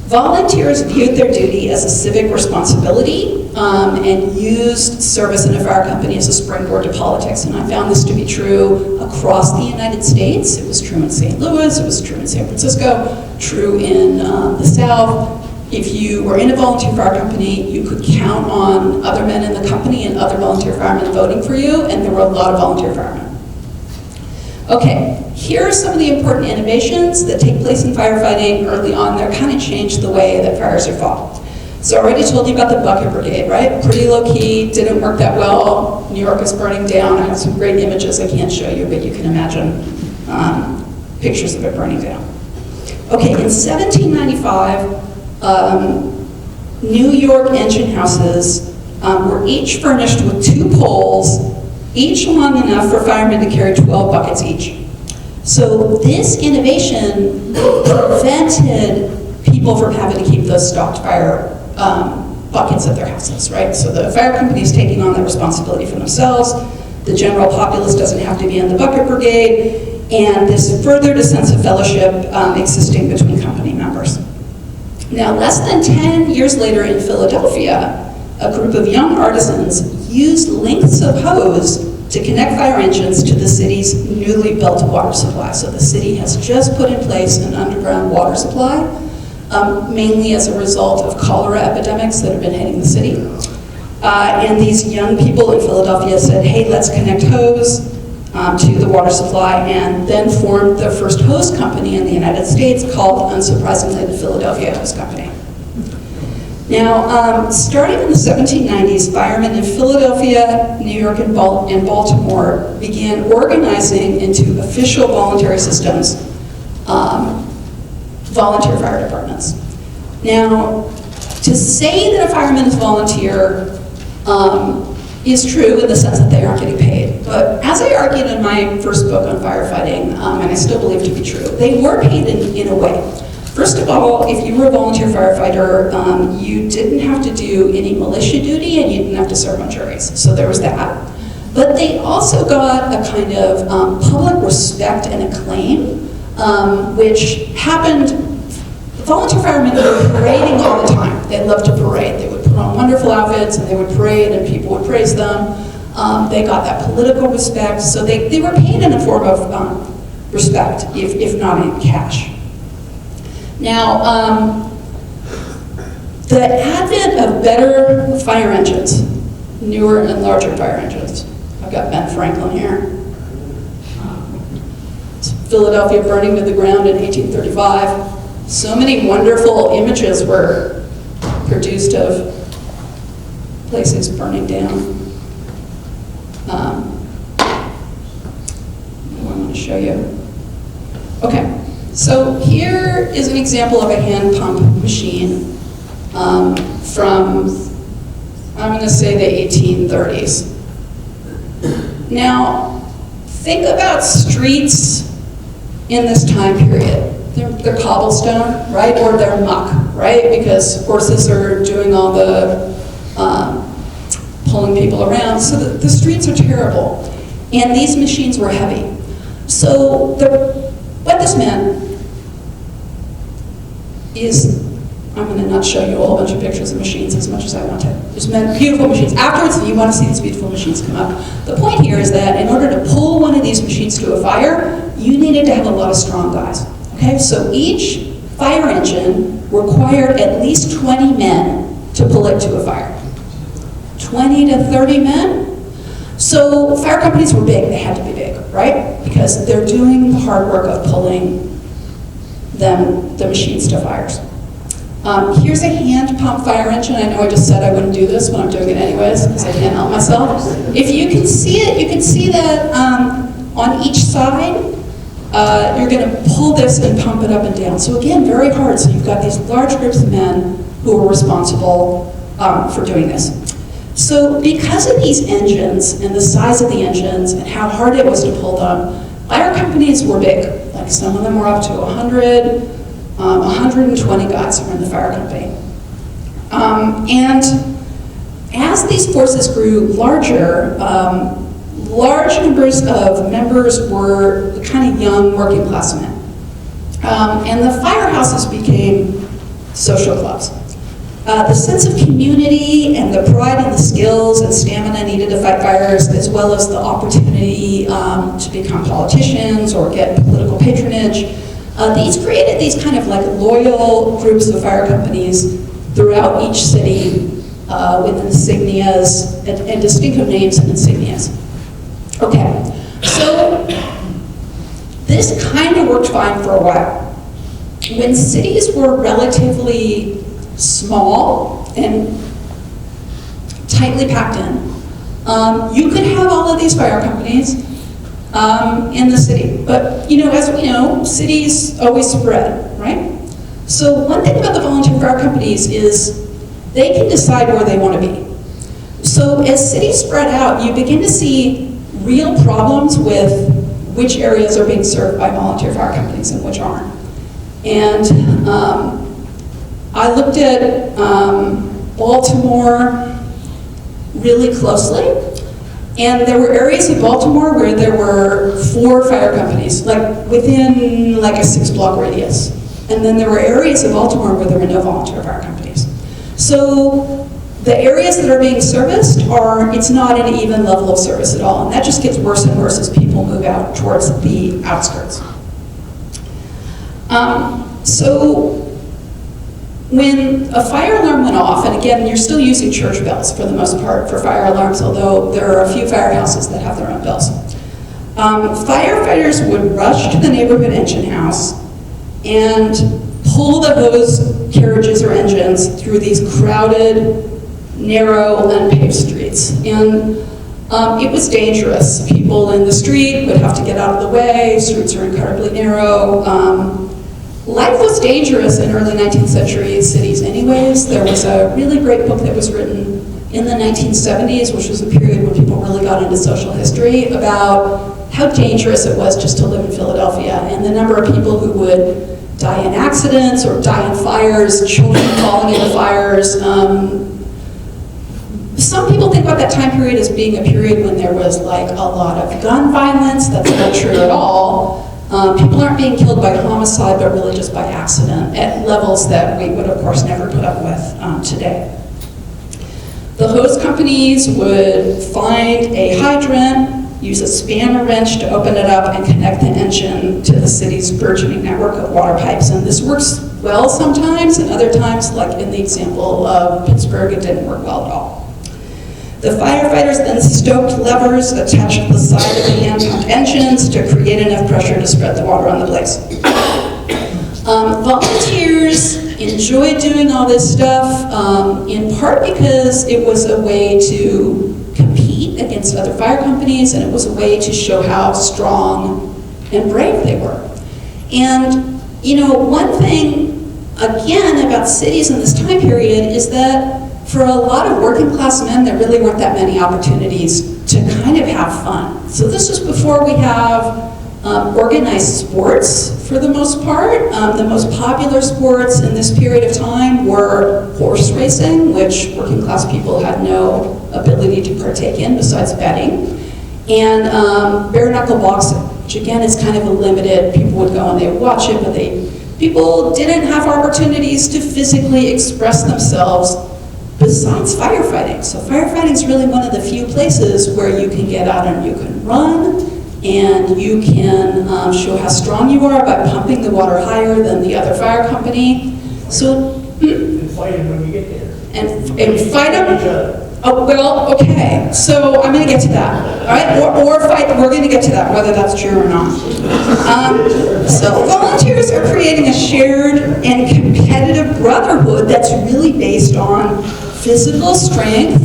Volunteers viewed their duty as a civic responsibility and used service in a fire company as a springboard to politics. And I found this to be true across the United States. It was true in St. Louis, it was true in San Francisco, true in the South. If you were in a volunteer fire company, you could count on other men in the company and other volunteer firemen voting for you, and there were a lot of volunteer firemen. Okay, here are some of the important innovations that take place in firefighting early on that kind of changed the way that fires are fought. So I already told you about the bucket brigade, right? Pretty low key, didn't work that well. New York is burning down. I have some great images I can't show you, but you can imagine pictures of it burning down. Okay, in 1795, New York engine houses were each furnished with 2 poles, each long enough for firemen to carry 12 buckets each. So this innovation prevented people from having to keep those stocked fire buckets at their houses, right? So the fire company is taking on that responsibility for themselves. The general populace doesn't have to be in the bucket brigade, and this furthered a sense of fellowship existing between company members. Now, less than 10 years later in Philadelphia, a group of young artisans used lengths of hose to connect fire engines to the city's newly built water supply. So the city has just put in place an underground water supply, mainly as a result of cholera epidemics that have been hitting the city. And these young people in Philadelphia said, hey, let's connect hose to the water supply, and then formed the first hose company in the United States called, unsurprisingly, the Philadelphia Hose Company. Now, starting in the 1790s, firemen in Philadelphia, New York, and Baltimore began organizing into official voluntary systems, volunteer fire departments. Now, to say that a fireman is volunteer is true in the sense that they aren't getting paid. But as I argued in my first book on firefighting, and I still believe to be true, they were paid in a way. First of all, if you were a volunteer firefighter, you didn't have to do any militia duty and you didn't have to serve on juries. So there was that. But they also got a kind of public respect and acclaim, which happened. Volunteer firemen were parading all the time. They loved to parade. They would put on wonderful outfits and they would parade and people would praise them. They got that political respect. So they were paid in a form of respect, if not in cash. Now, the advent of better fire engines, newer and larger fire engines. I've got Ben Franklin here. It's Philadelphia burning to the ground in 1835. So many wonderful images were produced of places burning down. I want to show you. Okay, so here is an example of a hand pump machine from, I'm going to say, the 1830s. Now, think about streets in this time period. They're cobblestone, right? Or they're muck, right? Because horses are doing all the pulling people around. So the streets are terrible. And these machines were heavy. So what this meant is, I'm going to not show you a whole bunch of pictures of machines as much as I want to. This meant beautiful machines. Afterwards, if you want to see these beautiful machines come up. The point here is that in order to pull one of these machines to a fire, you needed to have a lot of strong guys. Okay, so each fire engine required at least 20 men to pull it to a fire. 20 to 30 men? So fire companies were big, they had to be big, right? Because they're doing the hard work of pulling the machines to fires. Here's a hand pump fire engine. I know I just said I wouldn't do this, but I'm doing it anyways because I can't help myself. If you can see it, you can see that on each side, you're going to pull this and pump it up and down. So again, very hard. So you've got these large groups of men who are responsible for doing this. So because of these engines and the size of the engines and how hard it was to pull them, fire companies were big. Like some of them were up to 100, 120 guys were in the fire company. And as these forces grew larger, large numbers of members were the kind of young working class men. And the firehouses became social clubs. The sense of community and the pride and the skills and stamina needed to fight fires, as well as the opportunity to become politicians or get political patronage, these created these kind of like loyal groups of fire companies throughout each city with insignias and distinctive names and insignias. Okay, so this kind of worked fine for a while. When cities were relatively small and tightly packed in, you could have all of these fire companies in the city. But, you know, as we know, cities always spread, right? So one thing about the volunteer fire companies is they can decide where they want to be. So as cities spread out, you begin to see real problems with which areas are being served by volunteer fire companies and which aren't. And I looked at Baltimore really closely, and there were areas of Baltimore where there were 4 fire companies, like within like a 6-block radius. And then there were areas of Baltimore where there were no volunteer fire companies. So the areas that are being serviced it's not an even level of service at all, and that just gets worse and worse as people move out towards the outskirts. So when a fire alarm went off, and again, you're still using church bells for the most part for fire alarms, although there are a few firehouses that have their own bells. Firefighters would rush to the neighborhood engine house and pull the hose carriages or engines through these crowded, narrow, unpaved streets. And it was dangerous. People in the street would have to get out of the way. Streets are incredibly narrow. Life was dangerous in early 19th century cities anyways. There was a really great book that was written in the 1970s, which was a period when people really got into social history, about how dangerous it was just to live in Philadelphia and the number of people who would die in accidents or die in fires, children falling into fires. Some people think about that time period as being a period when there was like a lot of gun violence. That's not true at all. People aren't being killed by homicide, but really just by accident at levels that we would, of course, never put up with today. The hose companies would find a hydrant, use a spanner wrench to open it up and connect the engine to the city's burgeoning network of water pipes. And this works well sometimes, and other times, like in the example of Pittsburgh, it didn't work well at all. The firefighters then stoked levers attached to the side of the hand-pump engines to create enough pressure to spread the water on the blaze. Volunteers enjoyed doing all this stuff, in part because it was a way to compete against other fire companies, and it was a way to show how strong and brave they were. And, you know, one thing, again, about cities in this time period is that for a lot of working class men, there really weren't that many opportunities to kind of have fun. So this was before we have organized sports, for the most part. The most popular sports in this period of time were horse racing, which working class people had no ability to partake in besides betting, and bare knuckle boxing, which again is kind of a limited, people would go and they would watch it, but people didn't have opportunities to physically express themselves besides firefighting. So firefighting is really one of the few places where you can get out and you can run, and you can show how strong you are by pumping the water higher than the other fire company. So, And fight them when you get there. and fight them. Each other. Oh, well, okay, so I'm gonna get to that, all right? Or fight, we're gonna get to that, whether that's true or not. So volunteers are creating a shared and competitive brotherhood that's really based on physical strength,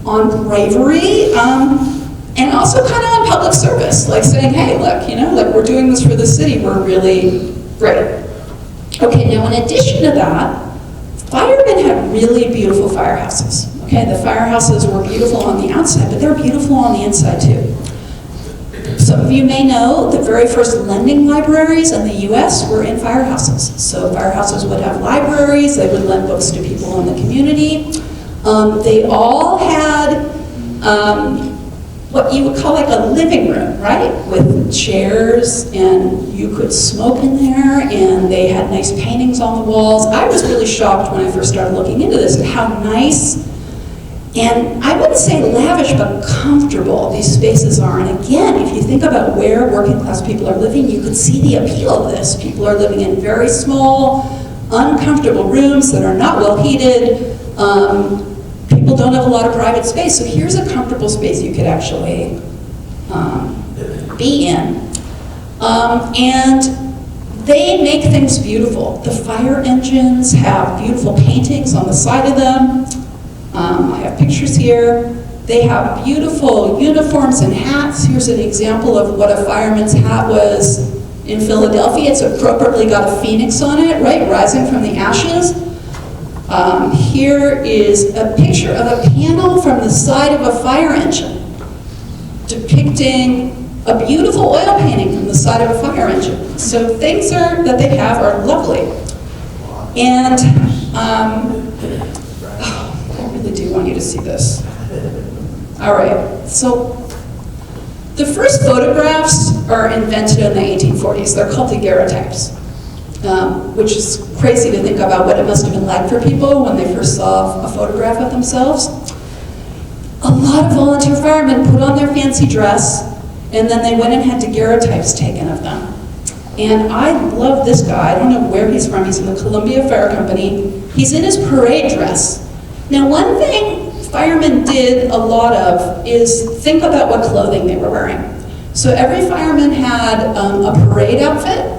on bravery, and also kind of on public service, like saying, hey, look, you know, like we're doing this for the city, we're really great. Okay, now in addition to that, firemen had really beautiful firehouses. Okay, the firehouses were beautiful on the outside, but they're beautiful on the inside too. Some of you may know the very first lending libraries in the US were in firehouses. So firehouses would have libraries, they would lend books to people in the community. They all had what you would call like a living room, right? With chairs, and you could smoke in there, and they had nice paintings on the walls. I was really shocked when I first started looking into this at how nice, and I wouldn't say lavish, but comfortable these spaces are. And again, if you think about where working class people are living, you could see the appeal of this. People are living in very small, uncomfortable rooms that are not well heated. People don't have a lot of private space, so here's a comfortable space you could actually be in. And they make things beautiful. The fire engines have beautiful paintings on the side of them. I have pictures here. They have beautiful uniforms and hats. Here's an example of what a fireman's hat was in Philadelphia. It's appropriately got a phoenix on it, right, rising from the ashes. Here is a picture of a panel from the side of a fire engine depicting a beautiful oil painting from the side of a fire engine. So things that they have are lovely. And I really do want you to see this. All right, so the first photographs are invented in the 1840s. They're called daguerreotypes. Which is crazy to think about what it must have been like for people when they first saw a photograph of themselves. A lot of volunteer firemen put on their fancy dress, and then they went and had daguerreotypes taken of them. And I love this guy. I don't know where he's from. He's in the Columbia Fire Company. He's in his parade dress. Now, one thing firemen did a lot of is think about what clothing they were wearing. So every fireman had a parade outfit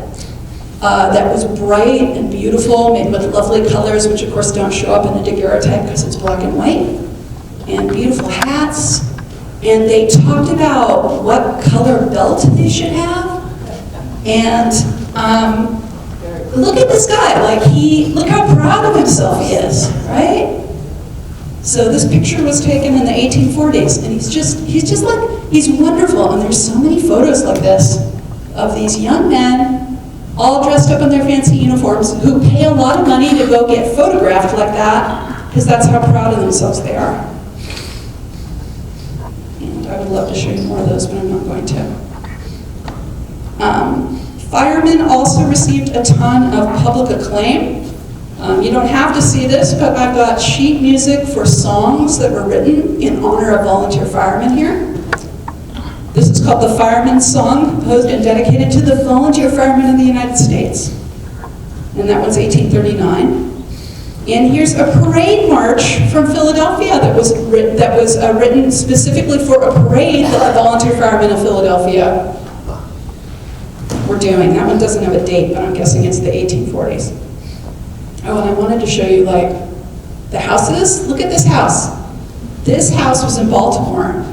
that was bright and beautiful, made with lovely colors, which of course don't show up in a daguerreotype because it's black and white, and beautiful hats. And they talked about what color belt they should have. And look at this guy, like look how proud of himself he is, right? So this picture was taken in the 1840s, and he's wonderful. And there's so many photos like this of these young men all dressed up in their fancy uniforms, who pay a lot of money to go get photographed like that, because that's how proud of themselves they are. And I would love to show you more of those, but I'm not going to. Firemen also received a ton of public acclaim. You don't have to see this, but I've got sheet music for songs that were written in honor of volunteer firemen here. This is called the Fireman's Song, composed and dedicated to the volunteer firemen in the United States. and that one's 1839. And here's a parade march from Philadelphia that was written specifically for a parade that the volunteer firemen of Philadelphia were doing. That one doesn't have a date, but I'm guessing it's the 1840s. Oh, and I wanted to show you like the houses. Look at this house. This house was in Baltimore.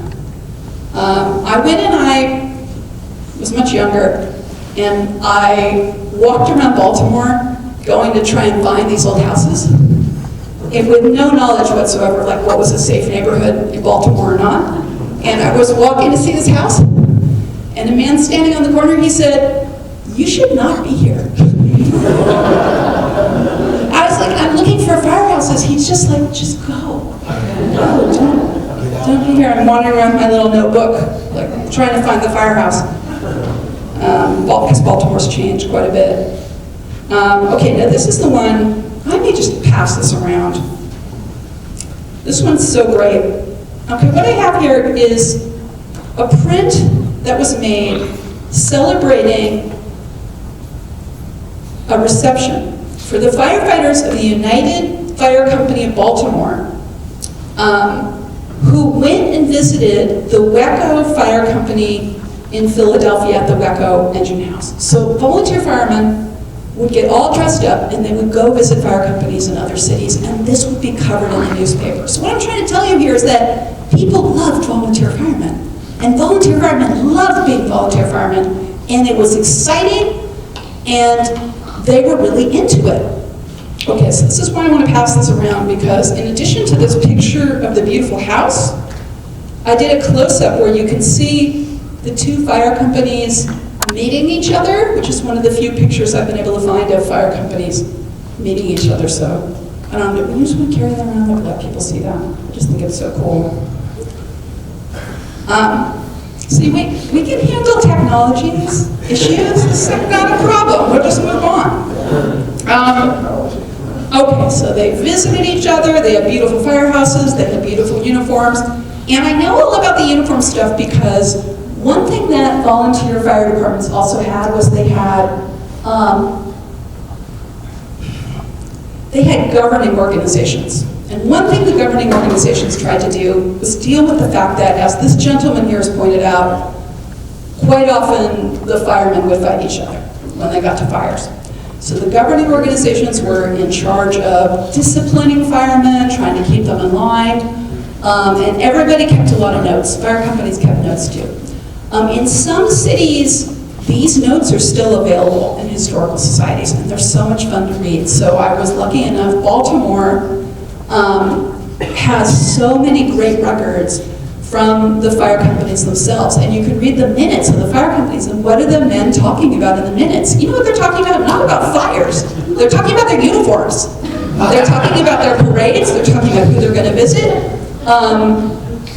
I went and I was much younger, and I walked around Baltimore going to try and find these old houses, and with no knowledge whatsoever, like what was a safe neighborhood in Baltimore or not. And I was walking to see this house, and a man standing on the corner, he said, "You should not be here." I was like, "I'm looking for firehouses." He's just like, "Just go. No, don't be here." I'm wandering around with my little notebook, like trying to find the firehouse. Because Baltimore's changed quite a bit. Okay, now this is the one, I may just pass this around. This one's so great. Okay, what I have here is a print that was made celebrating a reception for the firefighters of the United Fire Company of Baltimore, who went and visited the Wecco Fire Company in Philadelphia at the Wecco Engine House. So volunteer firemen would get all dressed up and they would go visit fire companies in other cities, and this would be covered in the newspaper. So what I'm trying to tell you here is that people loved volunteer firemen, and volunteer firemen loved being volunteer firemen, and it was exciting, and they were really into it. Okay, so this is why I want to pass this around, because in addition to this picture of the beautiful house, I did a close-up where you can see the two fire companies meeting each other, which is one of the few pictures I've been able to find of fire companies meeting each other. So I don't know, we just want to carry them around and let people see that. I just think it's so cool. See, we can handle technology's issues. This is not a problem. We'll just move on. Okay, so they visited each other. They have beautiful firehouses. They have beautiful uniforms. And I know all about the uniform stuff because one thing that volunteer fire departments also had was they had governing organizations. And one thing the governing organizations tried to do was deal with the fact that, as this gentleman here has pointed out, quite often the firemen would fight each other when they got to fires. So the governing organizations were in charge of disciplining firemen, trying to keep them in line, and everybody kept a lot of notes. Fire companies kept notes too. In some cities, these notes are still available in historical societies, and they're so much fun to read. So I was lucky enough, Baltimore has so many great records from the fire companies themselves, and you can read the minutes of the fire companies, and what are the men talking about in the minutes? You know what they're talking about? Not about fires. They're talking about their uniforms. They're talking about their parades. They're talking about who they're going to visit.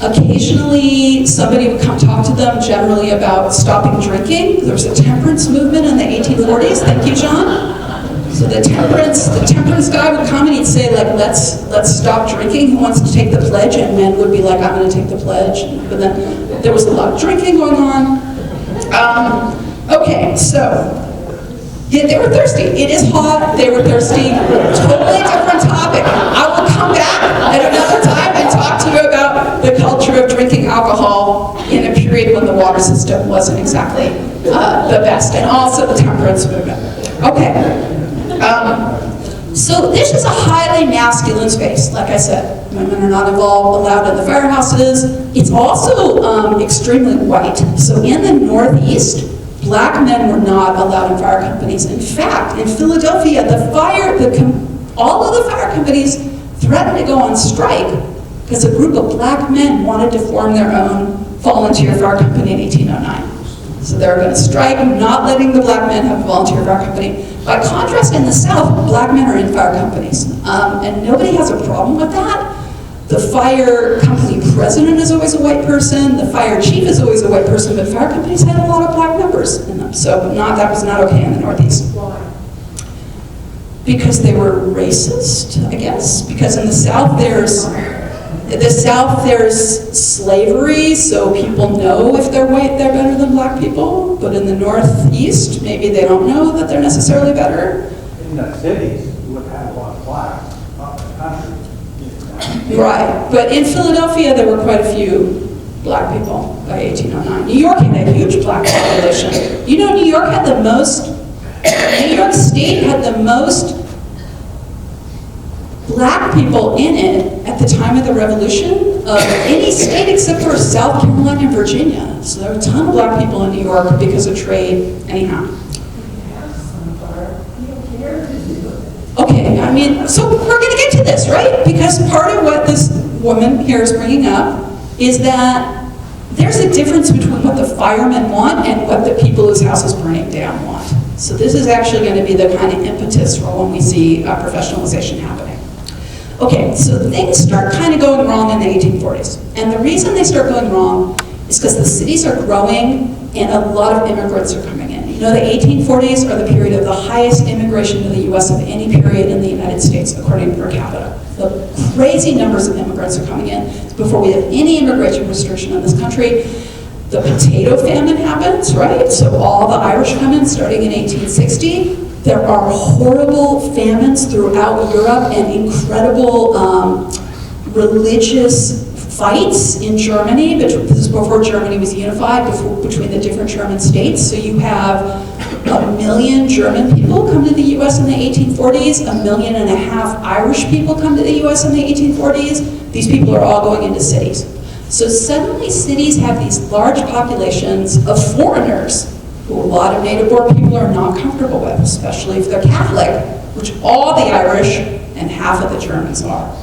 Occasionally, somebody would come talk to them generally about stopping drinking. There was a temperance movement in the 1840s. Thank you, John. So the temperance guy would come and he'd say, like, let's stop drinking. Who wants to take the pledge? And men would be like, I'm going to take the pledge. But then there was a lot of drinking going on. Okay, so yeah, they were thirsty. It is hot. They were thirsty. Totally different topic. I will come back at another time and talk to you about the culture of drinking alcohol in a period when the water system wasn't exactly the best, and also the temperance movement. Okay. So this is a highly masculine space, like I said. Women are not allowed in the firehouses. It's also extremely white. So in the Northeast, black men were not allowed in fire companies. In fact, in Philadelphia, all of the fire companies threatened to go on strike because a group of black men wanted to form their own volunteer fire company in 1809. So they were going to strike, not letting the black men have a volunteer fire company. By contrast, in the South, black men are in fire companies, and nobody has a problem with that. The fire company president is always a white person, the fire chief is always a white person, but fire companies had a lot of black members in them, so that was not okay in the Northeast. Why? Because they were racist, I guess. Because in the South there's slavery, so people know if they're white they're better than black people, but in the Northeast maybe they don't know that they're necessarily better. in the cities, you would have a lot of blacks up in the country. Right, but in Philadelphia, there were quite a few black people by 1809. New York had a huge black population. You know, New York State had the most black people in it at the time of the Revolution of any state except for South Carolina and Virginia. So there were a ton of black people in New York because of trade, anyhow. Okay, I mean, so we're going to get to this, right? Because part of what this woman here is bringing up is that there's a difference between what the firemen want and what the people whose house is burning down want. So this is actually going to be the kind of impetus for when we see professionalization happening. Okay, so things start kind of going wrong in the 1840s. And the reason they start going wrong is because the cities are growing and a lot of immigrants are coming in. You know, the 1840s are the period of the highest immigration to the U.S. of any period in the United States, according to per capita. The crazy numbers of immigrants are coming in. Before we have any immigration restriction in this country, the potato famine happens, right? So all the Irish come in starting in 1860. There are horrible famines throughout Europe and incredible religious fights in Germany. This is before Germany was unified, between the different German states. So you have 1 million German people come to the U.S. in the 1840s, 1.5 million Irish people come to the U.S. in the 1840s. These people are all going into cities. So suddenly cities have these large populations of foreigners who a lot of native-born people are not comfortable with, especially if they're Catholic, which all the Irish and half of the Germans are.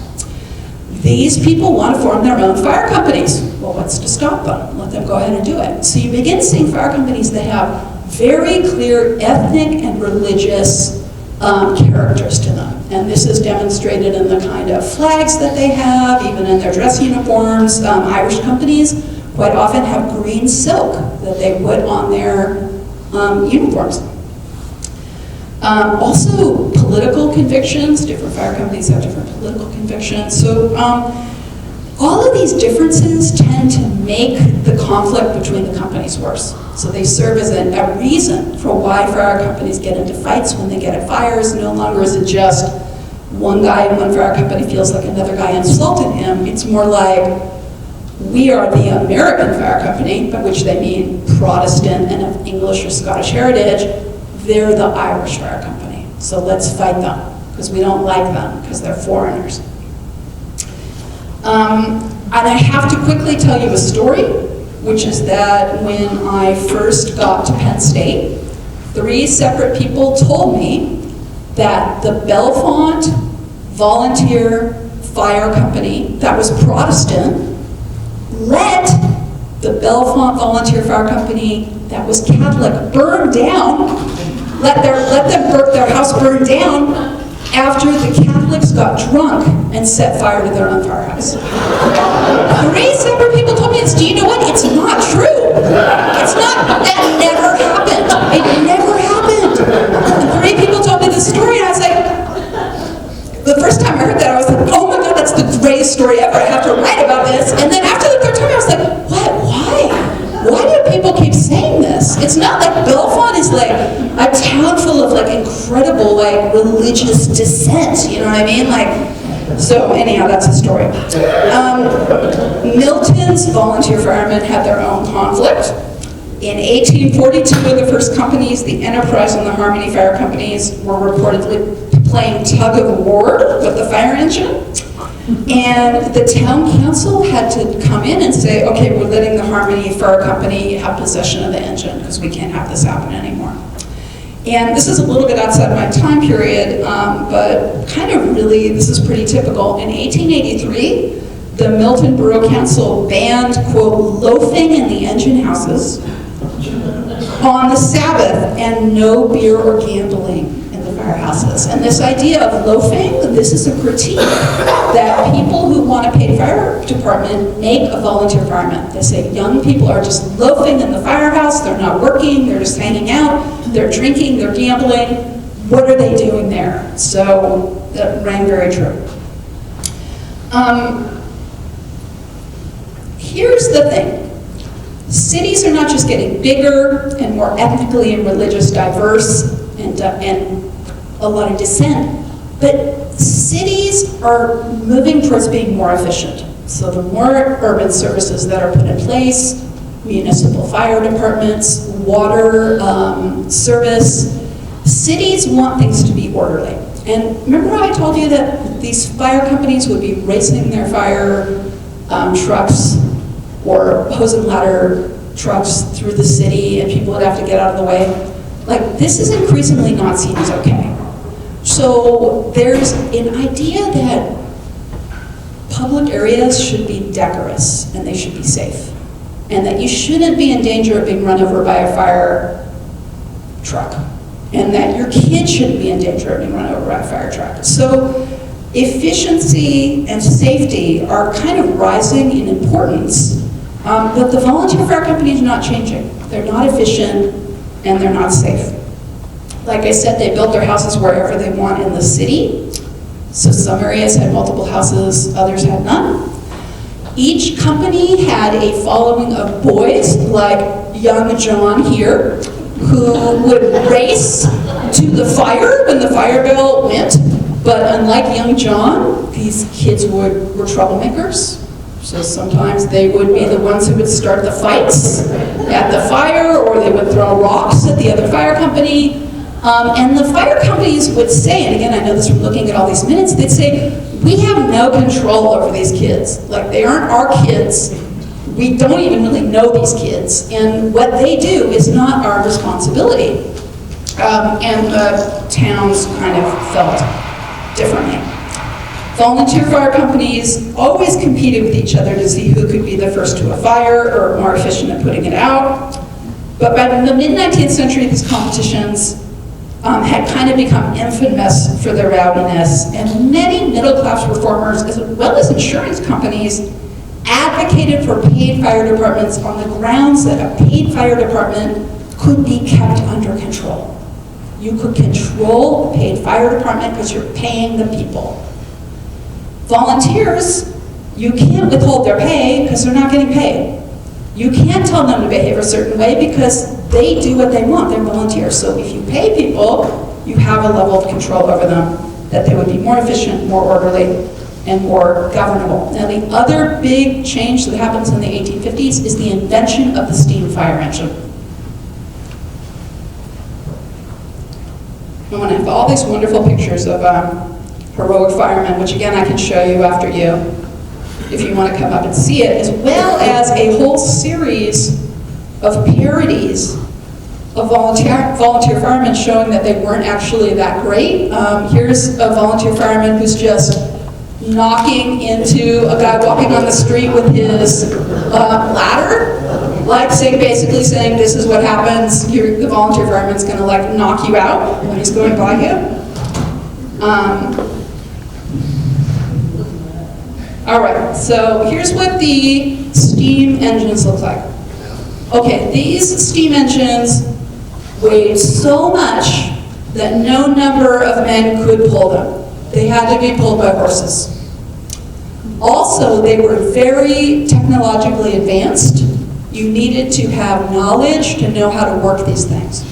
These people want to form their own fire companies. Well, what's to stop them? Let them go ahead and do it. So you begin seeing fire companies that have very clear ethnic and religious characters to them. And this is demonstrated in the kind of flags that they have, even in their dress uniforms. Irish companies quite often have green silk that they put on their uniforms. Also, political convictions. Different fire companies have different political convictions. So all of these differences tend to make the conflict between the companies worse. So they serve as a reason for why fire companies get into fights when they get at fires. No longer is it just one guy in one fire company feels like another guy insulted him. It's more like, we are the American fire company, by which they mean Protestant and of English or Scottish heritage. They're the Irish fire company. So let's fight them, because we don't like them, because they're foreigners. And I have to quickly tell you a story, which is that when I first got to Penn State, 3 separate people told me that the Bellefonte Volunteer Fire Company, that was Protestant, let the Bellefonte Volunteer Fire Company, that was Catholic, burn down, let their house burn down after the Catholics got drunk and set fire to their own firehouse. 3 separate people told me this. Do you know what? It's not true. It's not. That never happened. It never happened. And 3 people told me this story, and I was like, the first time I heard that, I was like, oh my God, that's the greatest story ever. I have to write about this. And then after the 3rd time, I was like, what? Why do people keep saying this? It's not like Bellefonte is like a town full of like incredible like religious dissent, you know what I mean? Like, so anyhow, that's the story. Milton's volunteer firemen had their own conflict. In 1842, the first companies, the Enterprise and the Harmony Fire Companies, were reportedly playing tug of war with the fire engine. And the town council had to come in and say, okay, we're letting the Harmony Fire Company have possession of the engine because we can't have this happen anymore. And this is a little bit outside my time period, but kind of really, this is pretty typical. In 1883, the Milton Borough Council banned, quote, loafing in the engine houses on the Sabbath and no beer or gambling in the firehouses. And this idea of loafing, this is a critique that people who want to pay the fire department make a volunteer fireman. They say young people are just loafing in the firehouse, they're not working, they're just hanging out, they're drinking, they're gambling. What are they doing there? So that rang very true. Here's the thing. Cities are not just getting bigger and more ethnically and religious diverse, and a a lot of dissent. But cities are moving towards being more efficient. So the more urban services that are put in place, municipal fire departments, water service, cities want things to be orderly. And remember how I told you that these fire companies would be racing their fire trucks or hose and ladder trucks through the city and people would have to get out of the way? Like, this is increasingly not seen as okay. So there's an idea that public areas should be decorous and they should be safe. And that you shouldn't be in danger of being run over by a fire truck. And that your kids shouldn't be in danger of being run over by a fire truck. So efficiency and safety are kind of rising in importance, but the volunteer fire companies are not changing. They're not efficient and they're not safe. Like I said, they built their houses wherever they want in the city. So some areas had multiple houses, others had none. Each company had a following of boys, like young John here, who would race to the fire when the fire bell went. But unlike young John, these kids were troublemakers. So sometimes they would be the ones who would start the fights at the fire, or they would throw rocks at the other fire company. And the fire companies would say, and again, I know this from looking at all these minutes, they'd say, we have no control over these kids. Like, they aren't our kids. We don't even really know these kids. And what they do is not our responsibility. And the towns kind of felt differently. Volunteer fire companies always competed with each other to see who could be the first to a fire or more efficient at putting it out. But by the mid-19th century, these competitions had kind of become infamous for their rowdiness, and many middle-class reformers, as well as insurance companies, advocated for paid fire departments on the grounds that a paid fire department could be kept under control. You could control a paid fire department because you're paying the people. Volunteers, you can't withhold their pay because they're not getting paid. You can't tell them to behave a certain way because they do what they want. They're volunteers. So if you pay people, you have a level of control over them, that they would be more efficient, more orderly, and more governable. Now, the other big change that happens in the 1850s is the invention of the steam fire engine. And when I have all these wonderful pictures of heroic firemen, which again I can show you after you, if you want to come up and see it, as well as a whole series of parodies of volunteer firemen showing that they weren't actually that great. Here's a volunteer fireman who's just knocking into a guy walking on the street with his ladder, like basically saying, this is what happens. The volunteer fireman's going to like knock you out when he's going by you. All right, so here's what the steam engines look like. Okay, these steam engines weighed so much that no number of men could pull them. They had to be pulled by horses. Also, they were very technologically advanced. You needed to have knowledge to know how to work these things.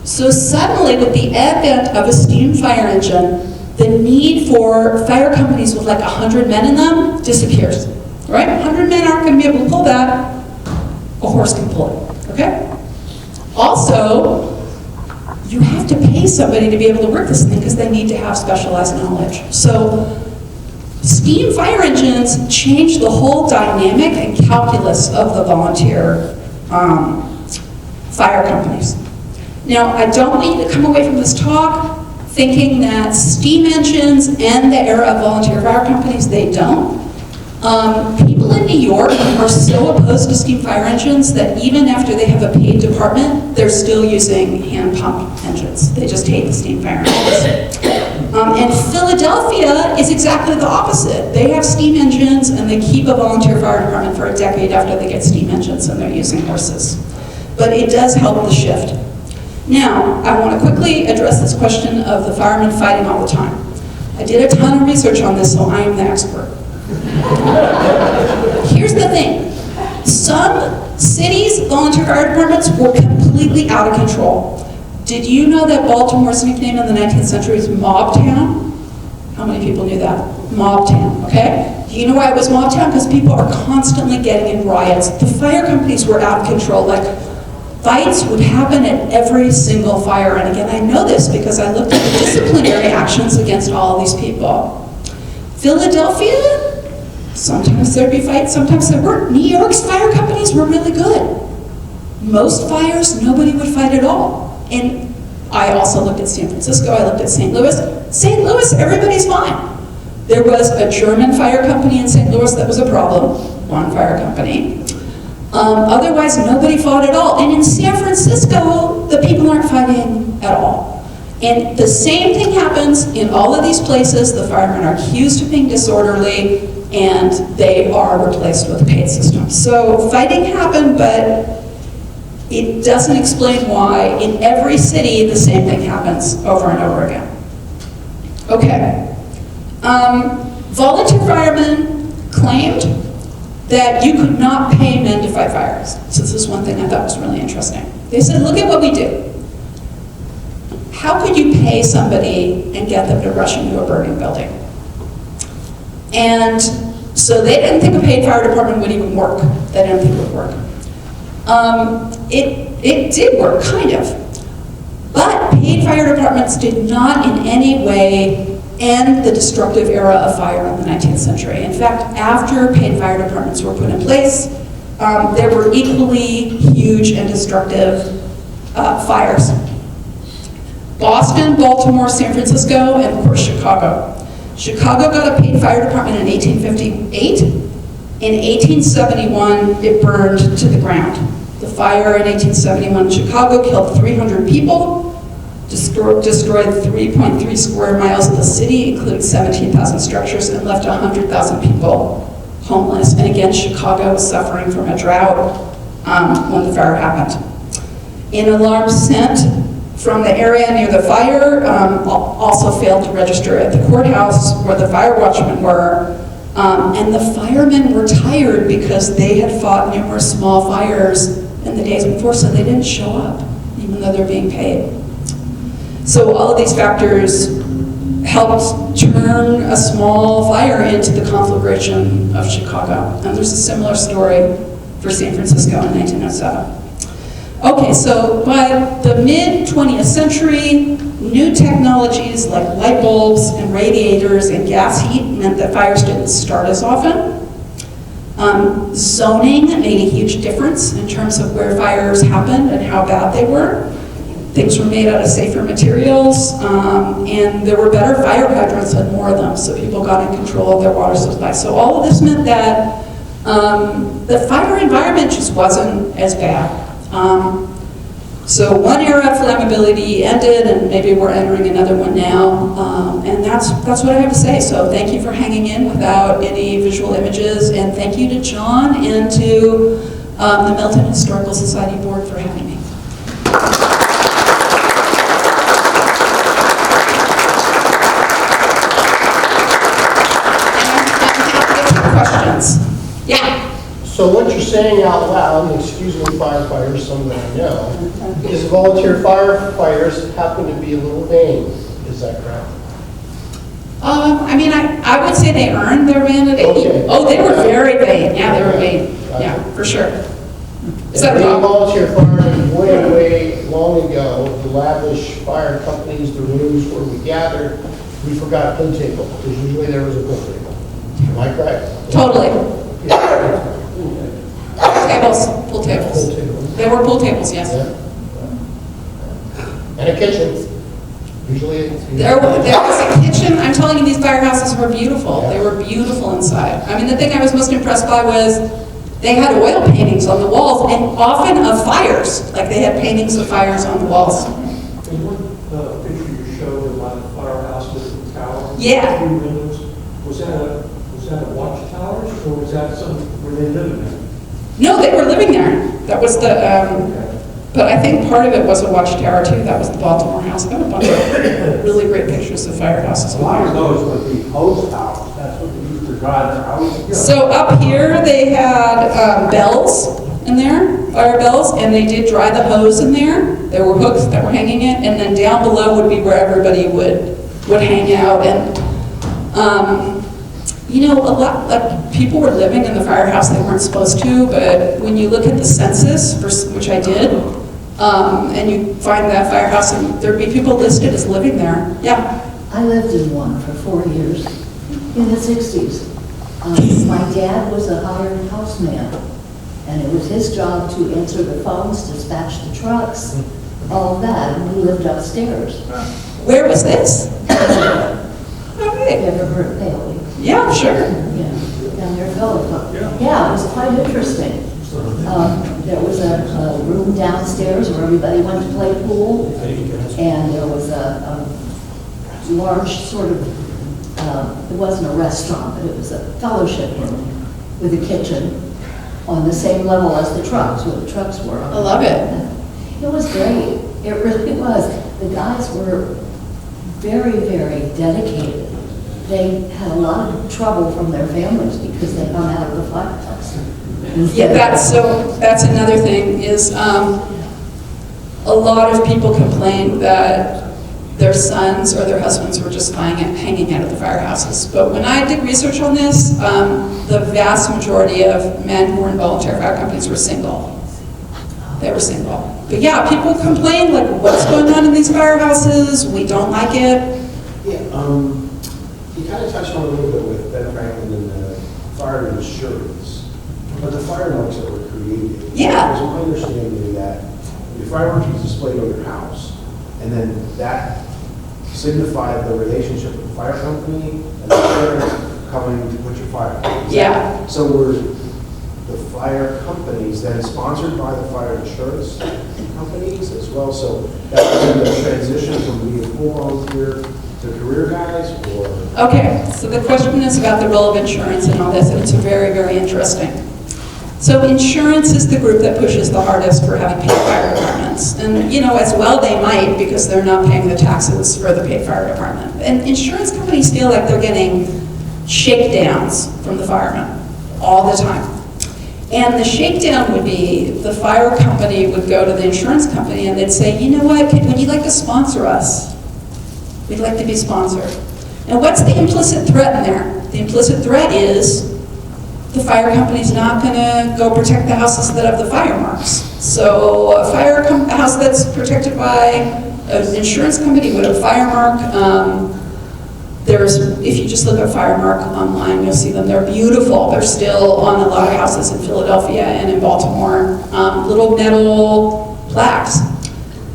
So suddenly, with the advent of a steam fire engine, the need for fire companies with like 100 men in them disappears, right? 100 men aren't going to be able to pull that. A horse can pull it, okay? Also, you have to pay somebody to be able to work this thing because they need to have specialized knowledge. So steam fire engines changed the whole dynamic and calculus of the volunteer fire companies. Now, I don't want you to come away from this talk thinking that steam engines end the era of volunteer fire companies. They don't. People in New York are so opposed to steam fire engines that even after they have a paid department, they're still using hand pump engines. They just hate the steam fire engines. And Philadelphia is exactly the opposite. They have steam engines and they keep a volunteer fire department for a decade after they get steam engines and they're using horses. But it does help the shift. Now, I want to quickly address this question of the firemen fighting all the time. I did a ton of research on this, so I am the expert. Here's the thing. Some cities' volunteer fire departments were completely out of control. Did you know that Baltimore's nickname in the 19th century is Mob Town? How many people knew that? Mob Town, okay? Do you know why it was Mob Town? Because people are constantly getting in riots. The fire companies were out of control. Like, fights would happen at every single fire. And again, I know this because I looked at the disciplinary actions against all of these people. Philadelphia, sometimes there'd be fights, sometimes there weren't. New York's fire companies were really good. Most fires, nobody would fight at all. And I also looked at San Francisco, I looked at St. Louis. St. Louis, everybody's fine. There was a German fire company in St. Louis that was a problem, one fire company. Otherwise, nobody fought at all. And in San Francisco, the people aren't fighting at all. And the same thing happens in all of these places. The firemen are accused of being disorderly, and they are replaced with paid systems. So fighting happened, but it doesn't explain why in every city the same thing happens over and over again. Okay. Volunteer firemen claimed that you could not pay men to fight fires. So this is one thing I thought was really interesting. They said, look at what we do. How could you pay somebody and get them to rush into a burning building? And so they didn't think a paid fire department would even work. They didn't think it would work. It did work, kind of. But paid fire departments did not in any way end the destructive era of fire in the 19th century. In fact, after paid fire departments were put in place, there were equally huge and destructive fires. Boston, Baltimore, San Francisco, and of course Chicago. Chicago got a paid fire department in 1858. In 1871, it burned to the ground. The fire in 1871 in Chicago killed 300 people, destroyed 3.3 square miles of the city, including 17,000 structures, and left 100,000 people homeless. And again, Chicago was suffering from a drought when the fire happened. An alarm sent from the area near the fire also failed to register at the courthouse where the fire watchmen were. And the firemen were tired because they had fought numerous small fires in the days before, so they didn't show up, even though they're being paid. So all of these factors helped turn a small fire into the conflagration of Chicago. And there's a similar story for San Francisco in 1907. Okay, so by the mid-20th century, new technologies like light bulbs and radiators and gas heat meant that fires didn't start as often. Zoning made a huge difference in terms of where fires happened and how bad they were. Things were made out of safer materials, and there were better fire hydrants and more of them, so people got in control of their water supply. So all of this meant that the fire environment just wasn't as bad. So one era of flammability ended, and maybe we're entering another one now, and that's what I have to say. So thank you for hanging in without any visual images, and thank you to John and to the Milton Historical Society Board for having me. Questions? Yeah. So what you're saying out loud, and excuse me firefighters, some of them I know, is volunteer firefighters happen to be a little vain. Is that correct? I mean, I would say they earned their vanity. Okay. Oh, they were very vain. Yeah, they were vain. Yeah, for sure. Is that being wrong? volunteer firemen way long ago, the lavish fire companies, the rooms where we gathered, we forgot a pool table, because usually there was a pool table. Am I correct? Totally. Yeah. Pool tables. Pool tables. They were pool tables, yes. Yeah. And a kitchen. Usually. There was a kitchen. I'm telling you, these firehouses were beautiful. They were beautiful inside. I mean, the thing I was most impressed by was they had oil paintings on the walls, and often of fires. Like they had paintings of fires on the walls. The picture you showed about the firehouse with the tower? Yeah. Three windows. Was that a watchtowers, or was that were they living there? No, they were living there. That was the, but I think part of it was a watchtower too. That was the Baltimore house. I got a bunch of really great pictures of firehouses. A lot of those would be hose towers. That's what they used to drive their houses. So up here they had bells. in there, fire bells, and they did dry the hose in there. There were hooks that were hanging it, and then down below would be where everybody would hang out. And, you know, a lot of people were living in the firehouse they weren't supposed to, but when you look at the census, which I did, and you find that firehouse, and there'd be people listed as living there. Yeah. I lived in one for 4 years in the 60s. My dad was a hired houseman, and it was his job to answer the phones, dispatch the trucks, all of that, and we lived upstairs. Where was this? Have you Okay. ever heard of Bailey? Yeah, sure. Yeah, down there in Philippa. Yeah, it was quite interesting. There was a room downstairs where everybody went to play pool, and there was a large sort of, it wasn't a restaurant, but it was a fellowship room with a kitchen on the same level as the trucks, where the trucks were. I love it. It was great. It really was. The guys were very, very dedicated. They had a lot of trouble from their families because they hung out of the firehouse. Yeah, that's another thing is a lot of people complain that their sons or their husbands were just hanging out at the firehouses. But when I did research on this, the vast majority of men who were in volunteer fire companies were single. They were single. But yeah, people complain, like, what's going on in these firehouses? We don't like it. Yeah, you kind of touched on a little bit with Ben Franklin and the fire insurance, but the fireworks that were created. Yeah. There's my understanding that the fireworks was displayed on your house, and then that signified the relationship with the fire company and the parents coming to put your fire. Yeah. So were the fire companies then sponsored by the fire insurance companies as well? So that was in the transition from being full volunteer to career guys, or? Okay, so the question is about the role of insurance and all this, and it's very, very interesting. So insurance is the group that pushes the hardest for having paid fire departments. And, you know, as well they might, because they're not paying the taxes for the paid fire department. And insurance companies feel like they're getting shakedowns from the firemen all the time. And the shakedown would be the fire company would go to the insurance company and they'd say, you know what, would you like to sponsor us? We'd like to be sponsored. And what's the implicit threat in there? The implicit threat is the fire company's not going to go protect the houses that have the fire marks. So a house that's protected by an insurance company with a fire mark, if you just look at fire mark online, you'll see them. They're beautiful. They're still on a lot of houses in Philadelphia and in Baltimore. Little metal plaques.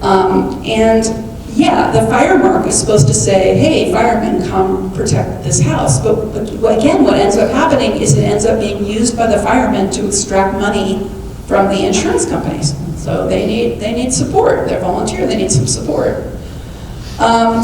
And yeah, the fire mark is supposed to say, hey, firemen, come protect this house. But again, what ends up happening is it ends up being used by the firemen to extract money from the insurance companies. So they need support. They're volunteer, they need some support.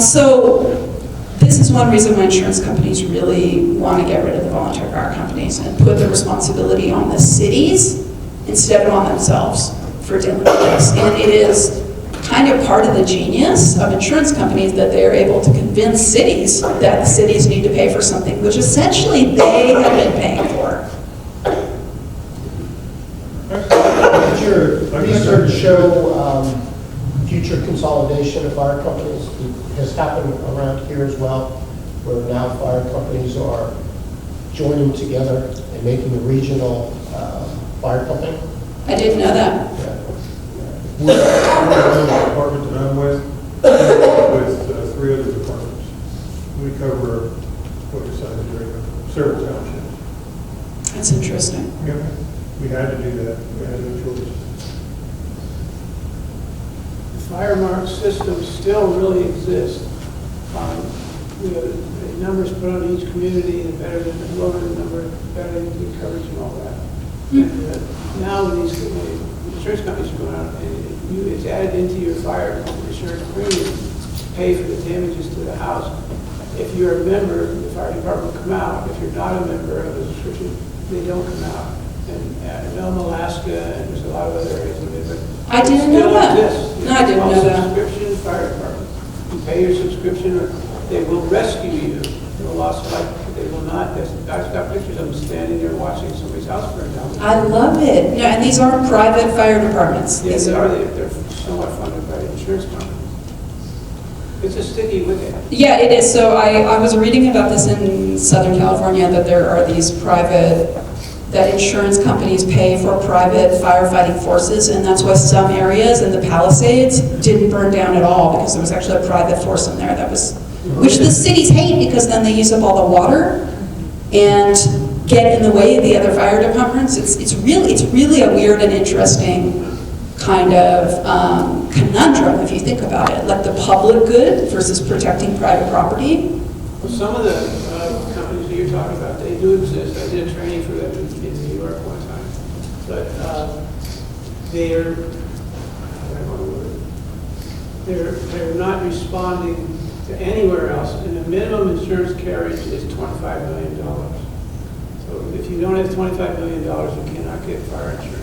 So this is one reason why insurance companies really want to get rid of the volunteer fire companies and put the responsibility on the cities instead of on themselves for dealing with this. And it is kind of part of the genius of insurance companies that they are able to convince cities that the cities need to pay for something which essentially they have been paying for. Your research show future consolidation of fire companies has happened around here as well, where now fire companies are joining together and making a regional fire company. I didn't know that. We're the department that I'm with 3 other departments. We cover what you said, several townships. That's interesting. Yeah, we had to do that. We had no choice. The fire mark system still really exists. We have numbers put on each community, the better the lower the number, the better the coverage and all that. And now when these insurance companies are going out, and it's added into your fire insurance premium to pay for the damages to the house. If you're a member, the fire department will come out. If you're not a member of the subscription, they don't come out. And Elm, Alaska, and there's a lot of other areas of it. But I didn't know that. No, I didn't know that. Subscription fire department. You pay your subscription, or they will rescue you from a loss of life. They will not not, I've got pictures of them standing there watching somebody's house burn down. I love it. Yeah, and these aren't private fire departments. Yes, These they are, are. they're somewhat funded by the insurance companies. It's a sticky wicket. Yeah, it is. So I was reading about this in Southern California, that there are these private, that insurance companies pay for private firefighting forces, and that's why some areas in the Palisades didn't burn down at all, because there was actually a private force in there that was, which the cities hate, because then they use up all the water and get in the way of the other fire departments. It's really a weird and interesting kind of conundrum, if you think about it, like the public good versus protecting private property. Well, some of the companies that you're talking about, they do exist. I did a training for them in New York one time. But they're, I don't know the word. They're not responding to anywhere else. And the minimum insurance carriage is $25 million. So if you don't have $25 million, you cannot get fire insurance.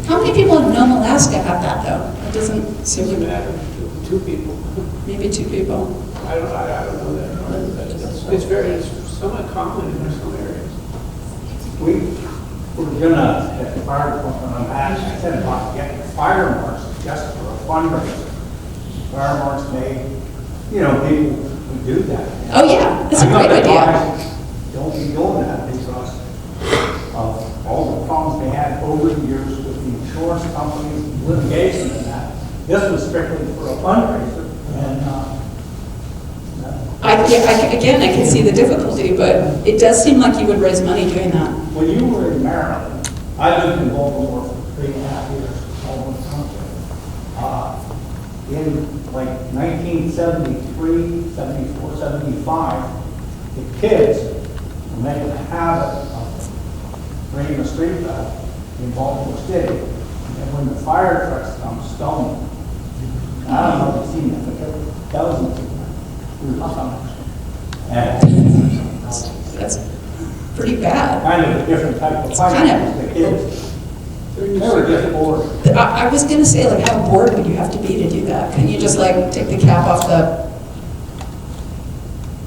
How many people in Nome, Alaska have that, though? It doesn't seem Doesn't to matter, two people. maybe 2 people. I don't know that. It's somewhat common in some areas. We're gonna, at the fire department, I said about getting fire marks just for a fundraiser. Fire marks may, people who do that. Oh, yeah, it's a great idea. Don't be doing that because of all the problems they had over the years with the insurance companies, litigation and that. This was strictly for a fundraiser, and, Again, I can see the difficulty, but it does seem like you would raise money doing that. when you were in Maryland, I lived in Baltimore for 3.5 years, Baltimore County. In like 1973, 74, 75, the kids made a habit of bringing a street back in Baltimore City. And when the fire trucks come, stone. I don't know if you've seen that, but thousands of them. And That's pretty bad. kind of a different type of kind fight. of- The kids, they were just bored. I was gonna say, like, how bored would you have to be to do that? Can you just, like, take the cap off the,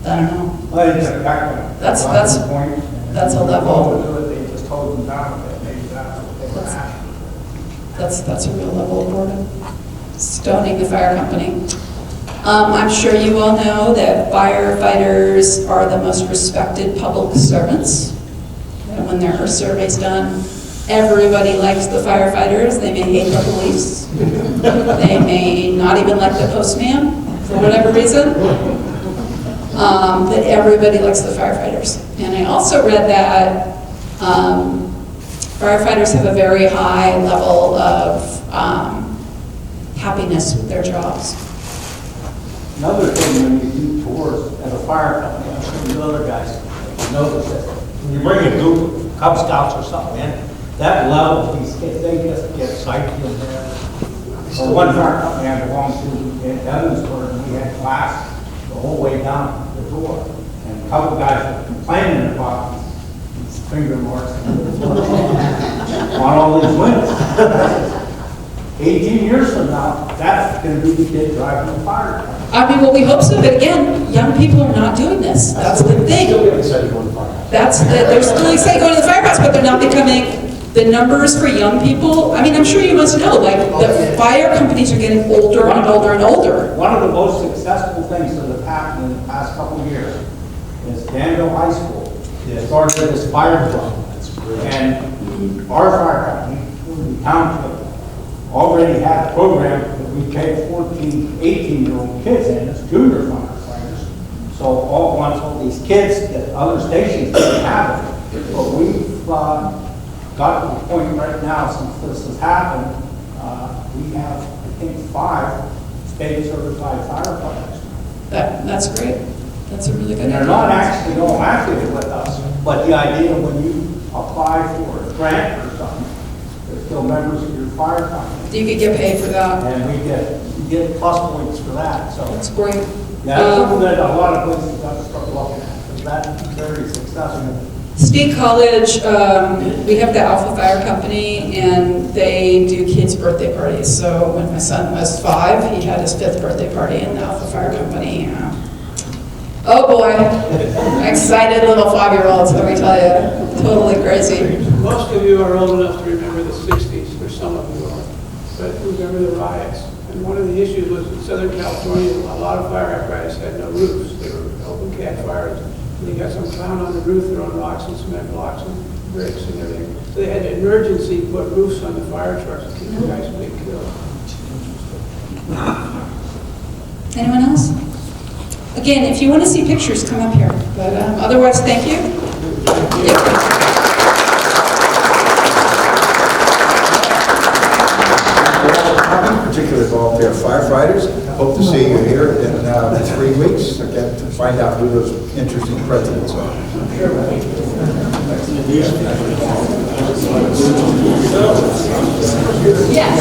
I don't know. Well, it's a back. That's point. that's a level. They just told them down that maybe that's what they were after. That's a real level of boredom. Stoning the fire company. I'm sure you all know that firefighters are the most respected public servants. And when there are surveys done, everybody likes the firefighters. They may hate the police. They may not even like the postman for whatever reason. But everybody likes the firefighters. And I also read that firefighters have a very high level of happiness with their jobs. Another thing, when you do tours at a fire company, I'm sure the other guys notice that when you bring a group of Cub Scouts or something in, that level, these kids, they just get psyched in there. Or one fire company I belonged to in Evansburg, and we had class the whole way down the door. And a couple guys were complaining about these finger marks on all these windows. 18 years from now, that's going to be the kid driving the fire truck. I mean, well, we hope so, but again, young people are not doing this. That's the thing. They're still excited going to the firehouse, but they're not becoming, the numbers for young people, I mean, I'm sure you must know, like, the fire companies are getting older and older and older. One of the most successful things that have happened in the past couple of years is Danville High School started this fire club. And our fire company, the township, already had a program that we paid 14, 18-year-old kids in as junior firefighters. So all these kids that other stations didn't have it. But we've got to the point right now, since this has happened, we have, I think, 5 state-certified firefighters. That's great. That's a really good And they're idea. not actually all active with us, but the idea when you apply for a grant or something, they're still members of your fire company. You could get paid for that. And we get plus points for that, so. That's great. Yeah, that's something that a lot of places got to start looking at, because that's very successful. State College, we have the Alpha Fire Company, and they do kids' birthday parties. So when my son was 5, he had his 5th birthday party in the Alpha Fire Company. Oh boy, excited little 5-year-olds, let me tell you, totally crazy. Most of you are old enough to remember the 60s, or some of you are, but remember the riots. And one of the issues was in Southern California, a lot of fire apparatus had no roofs. They were open campfires. And you got some clown on the roof throwing rocks and cement blocks and bricks and everything. So they had to emergency put roofs on the fire trucks to keep the guys from being killed. Anyone else? Again, if you want to see pictures, come up here. But otherwise, thank you. Particularly volunteer firefighters. Hope to see you here in 3 weeks, again, to find out who those interesting presidents are. Yes.